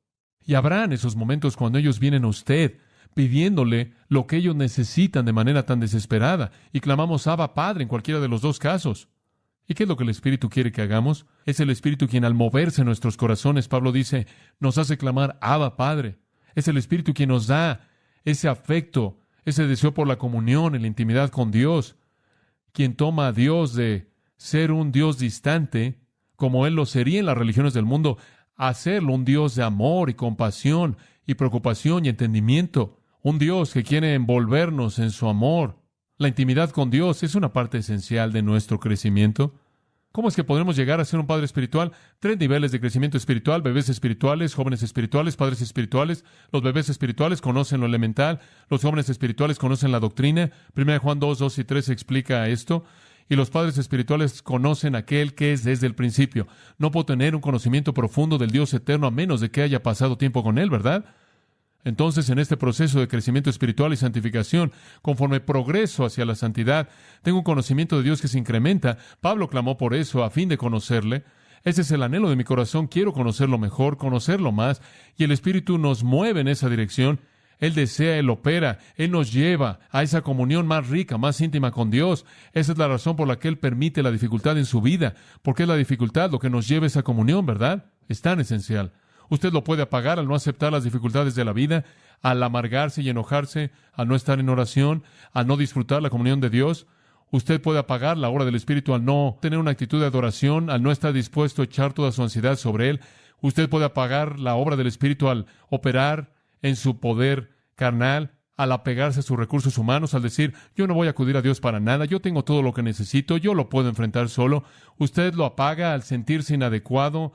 Y habrán esos momentos cuando ellos vienen a usted pidiéndole lo que ellos necesitan de manera tan desesperada, y clamamos Abba Padre en cualquiera de los dos casos. ¿Y qué es lo que el Espíritu quiere que hagamos? Es el Espíritu quien, al moverse en nuestros corazones, Pablo dice, nos hace clamar Abba Padre. Es el Espíritu quien nos da ese afecto, ese deseo por la comunión, en la intimidad con Dios, quien toma a Dios de ser un Dios distante, como Él lo sería en las religiones del mundo, a hacerlo un Dios de amor y compasión y preocupación y entendimiento. Un Dios que quiere envolvernos en su amor. La intimidad con Dios es una parte esencial de nuestro crecimiento. ¿Cómo es que podremos llegar a ser un padre espiritual? 3 niveles de crecimiento espiritual: bebés espirituales, jóvenes espirituales, padres espirituales. Los bebés espirituales conocen lo elemental. Los jóvenes espirituales conocen la doctrina. 1 Juan 2 y 3 explica esto. Y los padres espirituales conocen aquel que es desde el principio. No puedo tener un conocimiento profundo del Dios eterno a menos de que haya pasado tiempo con Él, ¿verdad? Entonces, en este proceso de crecimiento espiritual y santificación, conforme progreso hacia la santidad, tengo un conocimiento de Dios que se incrementa. Pablo clamó por eso, a fin de conocerle. Ese es el anhelo de mi corazón. Quiero conocerlo mejor, conocerlo más, y el Espíritu nos mueve en esa dirección. Él desea, Él opera, Él nos lleva a esa comunión más rica, más íntima con Dios. Esa es la razón por la que Él permite la dificultad en su vida, porque es la dificultad lo que nos lleva a esa comunión, ¿verdad? Es tan esencial. Usted lo puede apagar al no aceptar las dificultades de la vida, al amargarse y enojarse, al no estar en oración, al no disfrutar la comunión de Dios. Usted puede apagar la obra del Espíritu al no tener una actitud de adoración, al no estar dispuesto a echar toda su ansiedad sobre Él. Usted puede apagar la obra del Espíritu al operar en su poder carnal, al apegarse a sus recursos humanos, al decir, yo no voy a acudir a Dios para nada, yo tengo todo lo que necesito, yo lo puedo enfrentar solo. Usted lo apaga al sentirse inadecuado,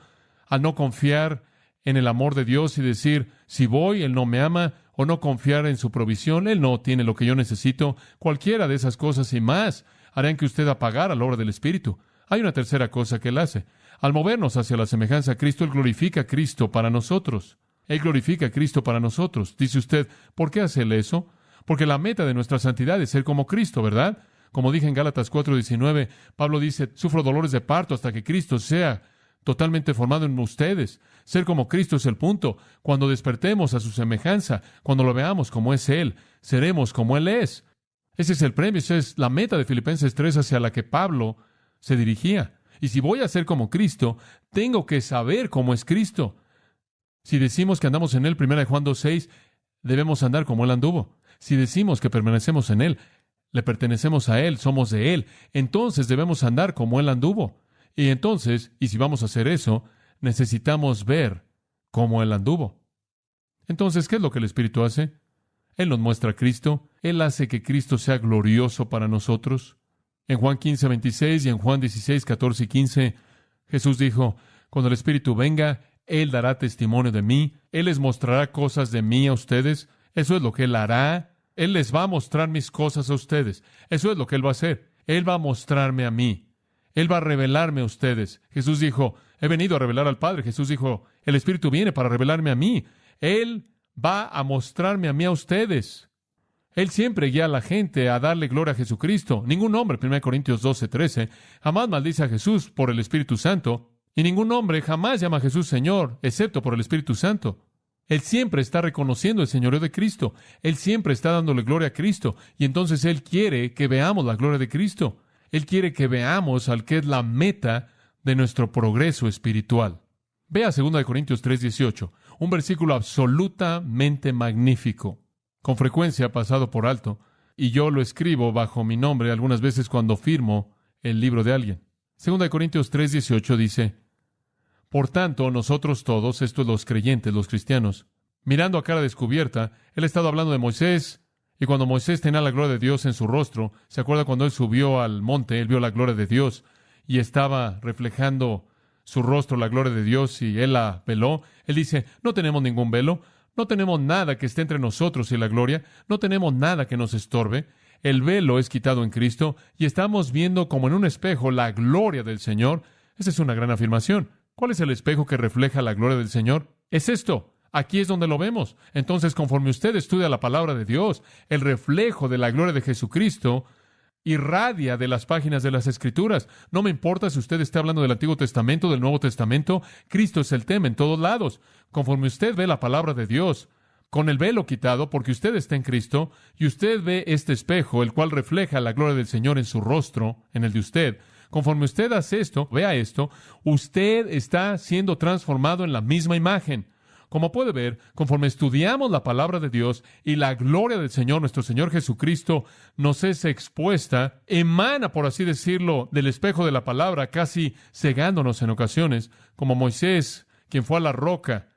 al no confiar en el amor de Dios y decir, si voy, Él no me ama, o no confiar en su provisión, Él no tiene lo que yo necesito. Cualquiera de esas cosas y más harán que usted apagara la obra del Espíritu. Hay una tercera cosa que Él hace. Al movernos hacia la semejanza a Cristo, Él glorifica a Cristo para nosotros. Él glorifica a Cristo para nosotros. Dice usted, ¿por qué hace Él eso? Porque la meta de nuestra santidad es ser como Cristo, ¿verdad? Como dije en Gálatas 4:19, Pablo dice, sufro dolores de parto hasta que Cristo sea totalmente formado en ustedes. Ser como Cristo es el punto. Cuando despertemos a su semejanza, cuando lo veamos como es Él, seremos como Él es. Ese es el premio, esa es la meta de Filipenses 3 hacia la que Pablo se dirigía. Y si voy a ser como Cristo, tengo que saber cómo es Cristo. Si decimos que andamos en Él, 1 Juan 2:6, debemos andar como Él anduvo. Si decimos que permanecemos en Él, le pertenecemos a Él, somos de Él, entonces debemos andar como Él anduvo. Y entonces, y si vamos a hacer eso, necesitamos ver cómo Él anduvo. Entonces, ¿qué es lo que el Espíritu hace? Él nos muestra a Cristo. Él hace que Cristo sea glorioso para nosotros. En Juan 15:26 y en Juan 16:14 y 15, Jesús dijo, cuando el Espíritu venga, Él dará testimonio de mí. Él les mostrará cosas de mí a ustedes. Eso es lo que Él hará. Él les va a mostrar mis cosas a ustedes. Eso es lo que Él va a hacer. Él va a mostrarme a mí. Él va a revelarme a ustedes. Jesús dijo, he venido a revelar al Padre. Jesús dijo, el Espíritu viene para revelarme a mí. Él va a mostrarme a mí a ustedes. Él siempre guía a la gente a darle gloria a Jesucristo. Ningún hombre, 1 Corintios 12:13, jamás maldice a Jesús por el Espíritu Santo. Y ningún hombre jamás llama a Jesús Señor, excepto por el Espíritu Santo. Él siempre está reconociendo el señorío de Cristo. Él siempre está dándole gloria a Cristo. Y entonces Él quiere que veamos la gloria de Cristo. Él quiere que veamos al que es la meta de nuestro progreso espiritual. Vea 2 Corintios 3:18, un versículo absolutamente magnífico. Con frecuencia pasado por alto, y yo lo escribo bajo mi nombre algunas veces cuando firmo el libro de alguien. 2 Corintios 3:18 dice, por tanto, nosotros todos, estos los creyentes, los cristianos, mirando a cara descubierta, Él ha estado hablando de Moisés. Y cuando Moisés tenía la gloria de Dios en su rostro, ¿se acuerda cuando él subió al monte? Él vio la gloria de Dios y estaba reflejando su rostro, la gloria de Dios, y él la veló. Él dice, no tenemos ningún velo, no tenemos nada que esté entre nosotros y la gloria, no tenemos nada que nos estorbe. El velo es quitado en Cristo y estamos viendo como en un espejo la gloria del Señor. Esa es una gran afirmación. ¿Cuál es el espejo que refleja la gloria del Señor? Es esto. Aquí es donde lo vemos. Entonces, conforme usted estudia la palabra de Dios, el reflejo de la gloria de Jesucristo irradia de las páginas de las Escrituras. No me importa si usted está hablando del Antiguo Testamento, del Nuevo Testamento, Cristo es el tema en todos lados. Conforme usted ve la palabra de Dios, con el velo quitado, porque usted está en Cristo, y usted ve este espejo, el cual refleja la gloria del Señor en su rostro, en el de usted. Conforme usted hace esto, vea esto, usted está siendo transformado en la misma imagen. Como puede ver, conforme estudiamos la palabra de Dios y la gloria del Señor, nuestro Señor Jesucristo, nos es expuesta, emana, por así decirlo, del espejo de la palabra, casi cegándonos en ocasiones, como Moisés, quien fue a la roca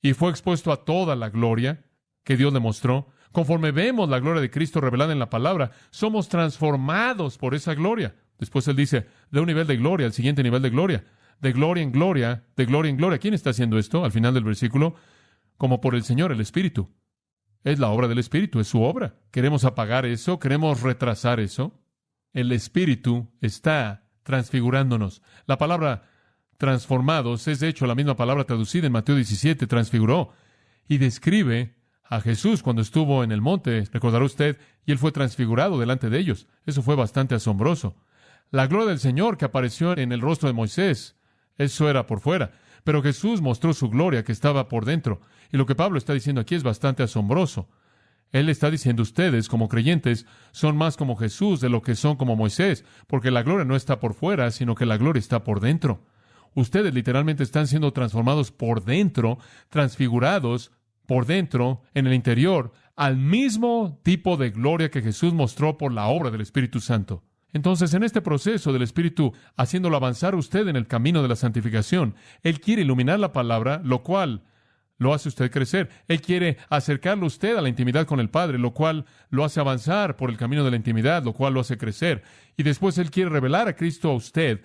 y fue expuesto a toda la gloria que Dios le mostró. Conforme vemos la gloria de Cristo revelada en la palabra, somos transformados por esa gloria. Después él dice, de un nivel de gloria al siguiente nivel de gloria. De gloria en gloria, de gloria en gloria. ¿Quién está haciendo esto? Al final del versículo, como por el Señor, el Espíritu. Es la obra del Espíritu, es su obra. ¿Queremos apagar eso? ¿Queremos retrasar eso? El Espíritu está transfigurándonos. La palabra transformados es de hecho la misma palabra traducida en Mateo 17, transfiguró, y describe a Jesús cuando estuvo en el monte, recordará usted, y Él fue transfigurado delante de ellos. Eso fue bastante asombroso. La gloria del Señor que apareció en el rostro de Moisés, eso era por fuera. Pero Jesús mostró su gloria que estaba por dentro. Y lo que Pablo está diciendo aquí es bastante asombroso. Él está diciendo, ustedes, como creyentes, son más como Jesús de lo que son como Moisés, porque la gloria no está por fuera, sino que la gloria está por dentro. Ustedes literalmente están siendo transformados por dentro, transfigurados por dentro, en el interior, al mismo tipo de gloria que Jesús mostró por la obra del Espíritu Santo. Entonces, en este proceso del Espíritu, haciéndolo avanzar usted en el camino de la santificación, Él quiere iluminar la palabra, lo cual lo hace usted crecer. Él quiere acercarlo usted a la intimidad con el Padre, lo cual lo hace avanzar por el camino de la intimidad, lo cual lo hace crecer. Y después Él quiere revelar a Cristo a usted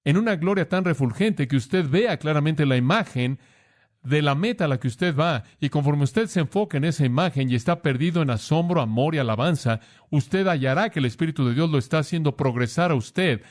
en una gloria tan refulgente que usted vea claramente la imagen de la meta a la que usted va. Y conforme usted se enfoca en esa imagen y está perdido en asombro, amor y alabanza, usted hallará que el Espíritu de Dios lo está haciendo progresar a usted.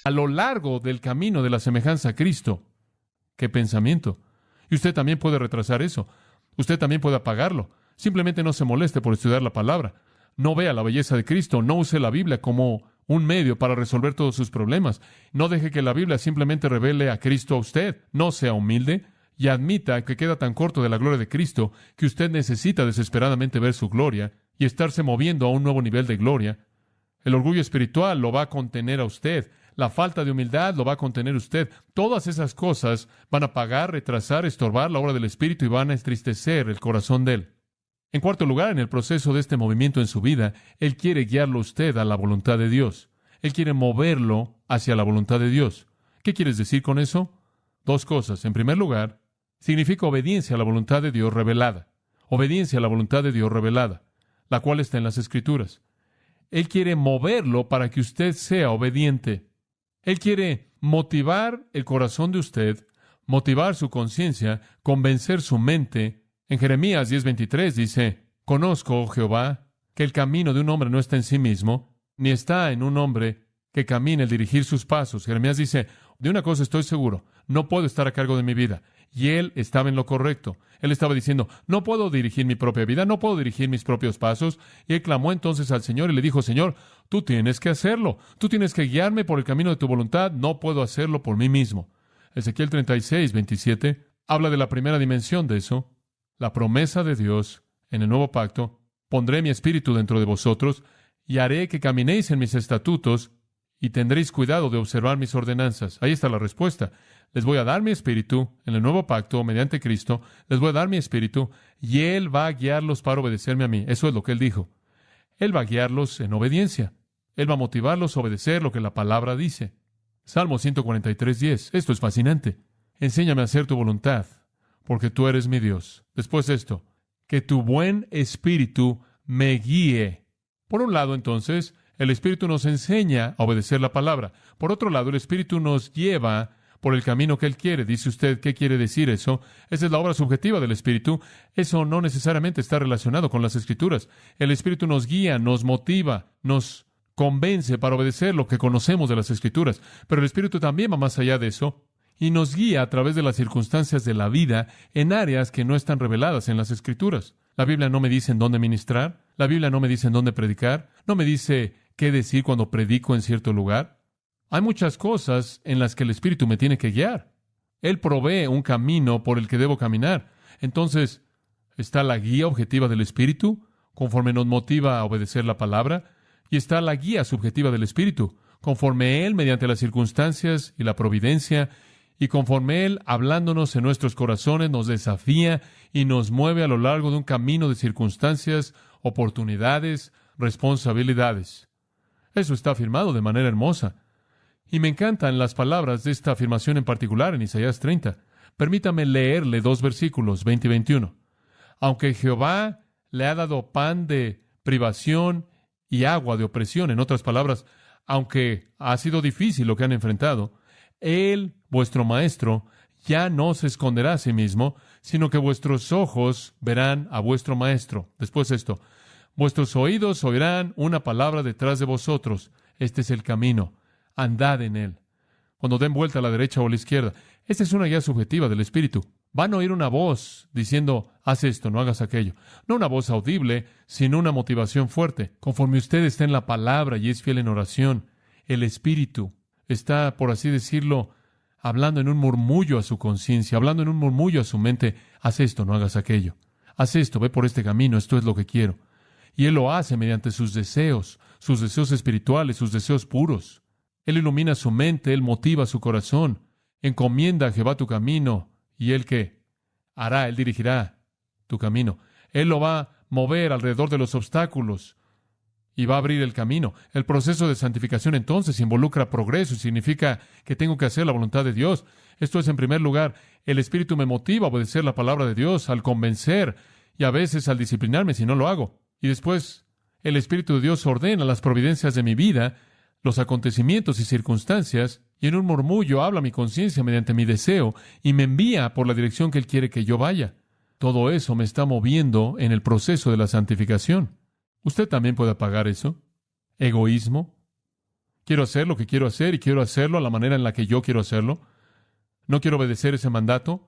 A lo largo del camino de la semejanza a Cristo. ¡Qué pensamiento! Y usted también puede retrasar eso. Usted también puede apagarlo. Simplemente no se moleste por estudiar la palabra. No vea la belleza de Cristo. No use la Biblia como un medio para resolver todos sus problemas. No deje que la Biblia simplemente revele a Cristo a usted. No sea humilde y admita que queda tan corto de la gloria de Cristo que usted necesita desesperadamente ver su gloria y estarse moviendo a un nuevo nivel de gloria. El orgullo espiritual lo va a contener a usted. La falta de humildad lo va a contener usted. Todas esas cosas van a apagar, retrasar, estorbar la obra del Espíritu y van a entristecer el corazón de Él. En cuarto lugar, en el proceso de este movimiento en su vida, Él quiere guiarlo a usted a la voluntad de Dios. Él quiere moverlo hacia la voluntad de Dios. ¿Qué quieres decir con eso? Dos cosas. En primer lugar, significa obediencia a la voluntad de Dios revelada. Obediencia a la voluntad de Dios revelada, la cual está en las Escrituras. Él quiere moverlo para que usted sea obediente. Él quiere motivar el corazón de usted, motivar su conciencia, convencer su mente. En Jeremías 10:23 dice, conozco, oh Jehová, que el camino de un hombre no está en sí mismo, ni está en un hombre que camine el dirigir sus pasos. Jeremías dice, de una cosa estoy seguro, no puedo estar a cargo de mi vida. Y él estaba en lo correcto. Él estaba diciendo, no puedo dirigir mi propia vida, no puedo dirigir mis propios pasos. Y él clamó entonces al Señor y le dijo, Señor, tú tienes que hacerlo. Tú tienes que guiarme por el camino de tu voluntad. No puedo hacerlo por mí mismo. Ezequiel 36:27 habla de la primera dimensión de eso. La promesa de Dios en el nuevo pacto. Pondré mi espíritu dentro de vosotros y haré que caminéis en mis estatutos y tendréis cuidado de observar mis ordenanzas. Ahí está la respuesta. Les voy a dar mi espíritu en el nuevo pacto mediante Cristo. Les voy a dar mi espíritu y Él va a guiarlos para obedecerme a mí. Eso es lo que Él dijo. Él va a guiarlos en obediencia. Él va a motivarlos a obedecer lo que la palabra dice. Salmo 143:10. Esto es fascinante. Enséñame a hacer tu voluntad, porque tú eres mi Dios. Después esto, que tu buen espíritu me guíe. Por un lado, entonces, el Espíritu nos enseña a obedecer la palabra. Por otro lado, el Espíritu nos lleva por el camino que Él quiere. Dice usted, ¿qué quiere decir eso? Esa es la obra subjetiva del Espíritu. Eso no necesariamente está relacionado con las Escrituras. El Espíritu nos guía, nos motiva, nos convence para obedecer lo que conocemos de las Escrituras. Pero el Espíritu también va más allá de eso y nos guía a través de las circunstancias de la vida en áreas que no están reveladas en las Escrituras. La Biblia no me dice en dónde ministrar. La Biblia no me dice en dónde predicar. No me dice qué decir cuando predico en cierto lugar. Hay muchas cosas en las que el Espíritu me tiene que guiar. Él provee un camino por el que debo caminar. Entonces, está la guía objetiva del Espíritu, conforme nos motiva a obedecer la palabra, y está la guía subjetiva del Espíritu, conforme Él, mediante las circunstancias y la providencia, y conforme Él, hablándonos en nuestros corazones, nos desafía y nos mueve a lo largo de un camino de circunstancias, oportunidades, responsabilidades. Eso está afirmado de manera hermosa. Y me encantan las palabras de esta afirmación en particular en Isaías 30. Permítame leerle 2 versículos, 20 y 21. Aunque Jehová le ha dado pan de privación y agua de opresión, en otras palabras, aunque ha sido difícil lo que han enfrentado, Él, vuestro Maestro, ya no se esconderá a sí mismo, sino que vuestros ojos verán a vuestro Maestro. Después esto, vuestros oídos oirán una palabra detrás de vosotros. Este es el camino. Andad en él. Cuando den vuelta a la derecha o a la izquierda. Esta es una guía subjetiva del Espíritu. Van a oír una voz diciendo, haz esto, no hagas aquello. No una voz audible, sino una motivación fuerte. Conforme usted está en la palabra y es fiel en oración, el Espíritu está, por así decirlo, hablando en un murmullo a su conciencia, hablando en un murmullo a su mente, haz esto, no hagas aquello. Haz esto, ve por este camino, esto es lo que quiero. Y Él lo hace mediante sus deseos espirituales, sus deseos puros. Él ilumina su mente, Él motiva su corazón. Encomienda a Jehová tu camino, y Él ¿qué hará? Él dirigirá tu camino. Él lo va a mover alrededor de los obstáculos y va a abrir el camino. El proceso de santificación entonces involucra progreso y significa que tengo que hacer la voluntad de Dios. Esto es, en primer lugar, el Espíritu me motiva a obedecer la palabra de Dios, al convencer y a veces al disciplinarme si no lo hago. Y después, el Espíritu de Dios ordena las providencias de mi vida, los acontecimientos y circunstancias, y en un murmullo habla mi conciencia mediante mi deseo y me envía por la dirección que Él quiere que yo vaya. Todo eso me está moviendo en el proceso de la santificación. ¿Usted también puede apagar eso? ¿Egoísmo? Quiero hacer lo que quiero hacer y quiero hacerlo a la manera en la que yo quiero hacerlo. No quiero obedecer ese mandato.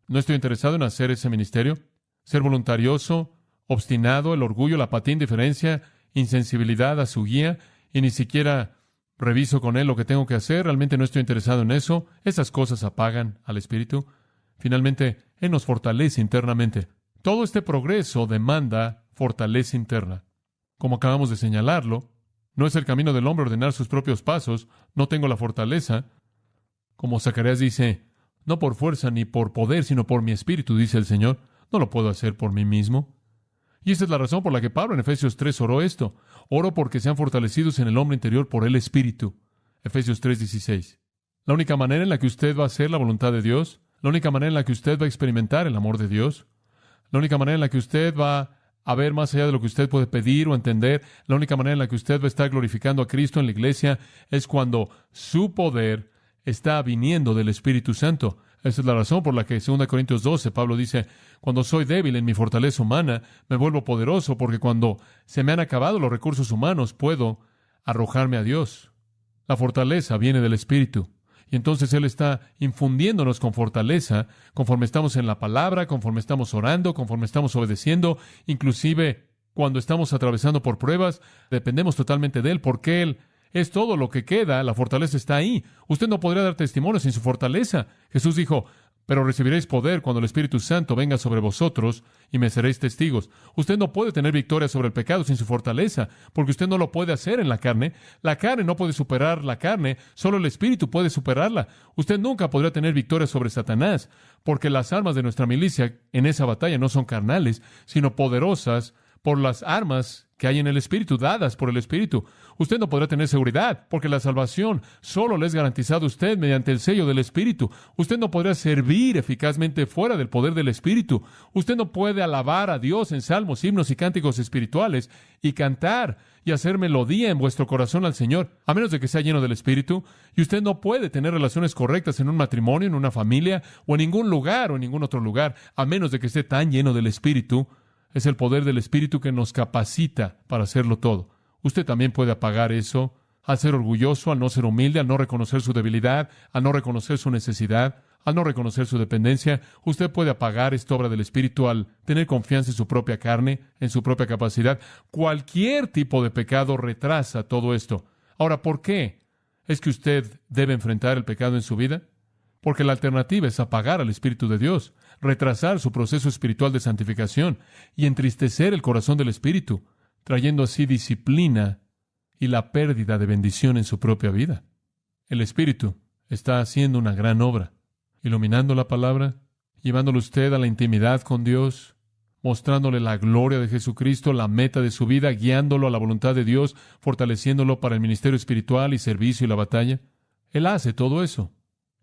No estoy interesado en hacer ese ministerio. Ser voluntarioso, obstinado, el orgullo, la apatía, indiferencia, insensibilidad a su guía, y ni siquiera reviso con Él lo que tengo que hacer. Realmente no estoy interesado en eso. Esas cosas apagan al Espíritu. Finalmente, Él nos fortalece internamente. Todo este progreso demanda fortaleza interna. Como acabamos de señalarlo, no es el camino del hombre ordenar sus propios pasos. No tengo la fortaleza. Como Zacarías dice, no por fuerza ni por poder, sino por mi espíritu, dice el Señor. No lo puedo hacer por mí mismo. Y esa es la razón por la que Pablo en Efesios 3 oró esto. Oro porque sean fortalecidos en el hombre interior por el Espíritu. Efesios 3:16. La única manera en la que usted va a hacer la voluntad de Dios, la única manera en la que usted va a experimentar el amor de Dios, la única manera en la que usted va a ver más allá de lo que usted puede pedir o entender. La única manera en la que usted va a estar glorificando a Cristo en la iglesia es cuando su poder está viniendo del Espíritu Santo. Esa es la razón por la que en 2 Corintios 12 Pablo dice, cuando soy débil en mi fortaleza humana, me vuelvo poderoso, porque cuando se me han acabado los recursos humanos, puedo arrojarme a Dios. La fortaleza viene del Espíritu. Y entonces Él está infundiéndonos con fortaleza conforme estamos en la palabra, conforme estamos orando, conforme estamos obedeciendo, inclusive cuando estamos atravesando por pruebas, dependemos totalmente de Él, porque Él es todo lo que queda, la fortaleza está ahí. Usted no podría dar testimonio sin su fortaleza. Jesús dijo, pero recibiréis poder cuando el Espíritu Santo venga sobre vosotros y me seréis testigos. Usted no puede tener victoria sobre el pecado sin su fortaleza, porque usted no lo puede hacer en la carne. La carne no puede superar la carne, solo el Espíritu puede superarla. Usted nunca podrá tener victoria sobre Satanás, porque las armas de nuestra milicia en esa batalla no son carnales, sino poderosas por las armas que hay en el Espíritu, dadas por el Espíritu. Usted no podrá tener seguridad, porque la salvación solo le es garantizada a usted mediante el sello del Espíritu. Usted no podrá servir eficazmente fuera del poder del Espíritu. Usted no puede alabar a Dios en salmos, himnos y cánticos espirituales y cantar y hacer melodía en vuestro corazón al Señor, a menos de que sea lleno del Espíritu. Y usted no puede tener relaciones correctas en un matrimonio, en una familia, o en ningún lugar o en ningún otro lugar, a menos de que esté tan lleno del Espíritu. Es el poder del Espíritu que nos capacita para hacerlo todo. Usted también puede apagar eso al ser orgulloso, al no ser humilde, al no reconocer su debilidad, al no reconocer su necesidad, al no reconocer su dependencia. Usted puede apagar esta obra del Espíritu al tener confianza en su propia carne, en su propia capacidad. Cualquier tipo de pecado retrasa todo esto. Ahora, ¿por qué es que usted debe enfrentar el pecado en su vida? Porque la alternativa es apagar al Espíritu de Dios, retrasar su proceso espiritual de santificación y entristecer el corazón del Espíritu, trayendo así disciplina y la pérdida de bendición en su propia vida. El Espíritu está haciendo una gran obra, iluminando la palabra, llevándole usted a la intimidad con Dios, mostrándole la gloria de Jesucristo, la meta de su vida, guiándolo a la voluntad de Dios, fortaleciéndolo para el ministerio espiritual y servicio y la batalla. Él hace todo eso.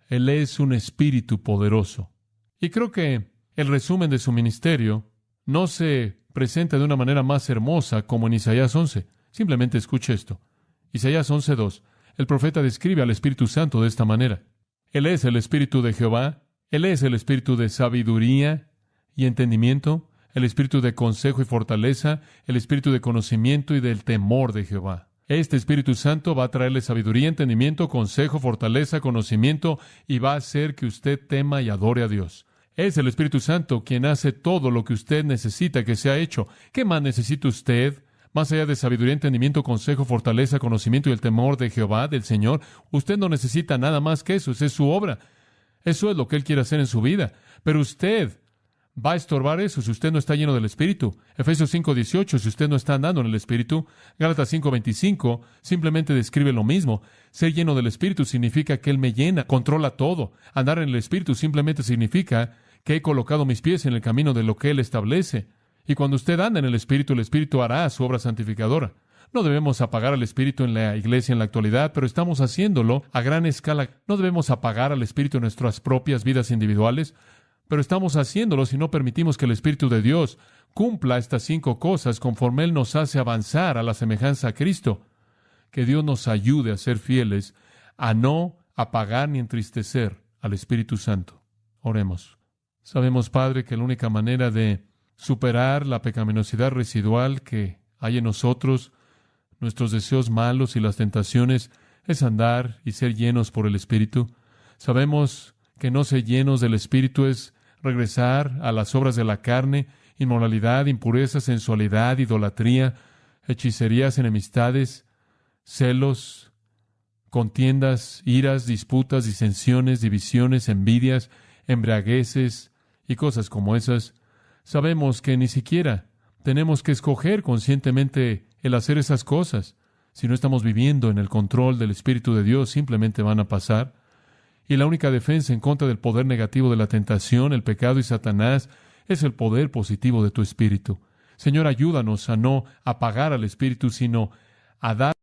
Él es un espíritu poderoso. Y creo que el resumen de su ministerio no se presenta de una manera más hermosa como en Isaías 11. Simplemente escuche esto. Isaías 11:2. El profeta describe al Espíritu Santo de esta manera. Él es el Espíritu de Jehová. Él es el Espíritu de sabiduría y entendimiento, el Espíritu de consejo y fortaleza, el Espíritu de conocimiento y del temor de Jehová. Este Espíritu Santo va a traerle sabiduría, entendimiento, consejo, fortaleza, conocimiento, y va a hacer que usted tema y adore a Dios. Es el Espíritu Santo quien hace todo lo que usted necesita que sea hecho. ¿Qué más necesita usted? Más allá de sabiduría, entendimiento, consejo, fortaleza, conocimiento y el temor de Jehová, del Señor, usted no necesita nada más que eso. Esa es su obra. Eso es lo que Él quiere hacer en su vida. Pero usted va a estorbar eso si usted no está lleno del Espíritu. Efesios 5:18, si usted no está andando en el Espíritu. Gálatas 5:25 simplemente describe lo mismo. Ser lleno del Espíritu significa que Él me llena, controla todo. Andar en el Espíritu simplemente significa que he colocado mis pies en el camino de lo que Él establece. Y cuando usted anda en el Espíritu hará su obra santificadora. No debemos apagar al Espíritu en la iglesia en la actualidad, pero estamos haciéndolo a gran escala. No debemos apagar al Espíritu en nuestras propias vidas individuales, pero estamos haciéndolo si no permitimos que el Espíritu de Dios cumpla estas 5 cosas conforme Él nos hace avanzar a la semejanza a Cristo. Que Dios nos ayude a ser fieles, a no apagar ni entristecer al Espíritu Santo. Oremos. Sabemos, Padre, que la única manera de superar la pecaminosidad residual que hay en nosotros, nuestros deseos malos y las tentaciones, es andar y ser llenos por el Espíritu. Sabemos que no ser llenos del Espíritu es regresar a las obras de la carne, inmoralidad, impureza, sensualidad, idolatría, hechicerías, enemistades, celos, contiendas, iras, disputas, disensiones, divisiones, envidias, embriagueces y cosas como esas. Sabemos que ni siquiera tenemos que escoger conscientemente el hacer esas cosas. Si no estamos viviendo en el control del Espíritu de Dios, simplemente van a pasar. Y la única defensa en contra del poder negativo de la tentación, el pecado y Satanás es el poder positivo de tu Espíritu. Señor, ayúdanos a no apagar al Espíritu, sino a dar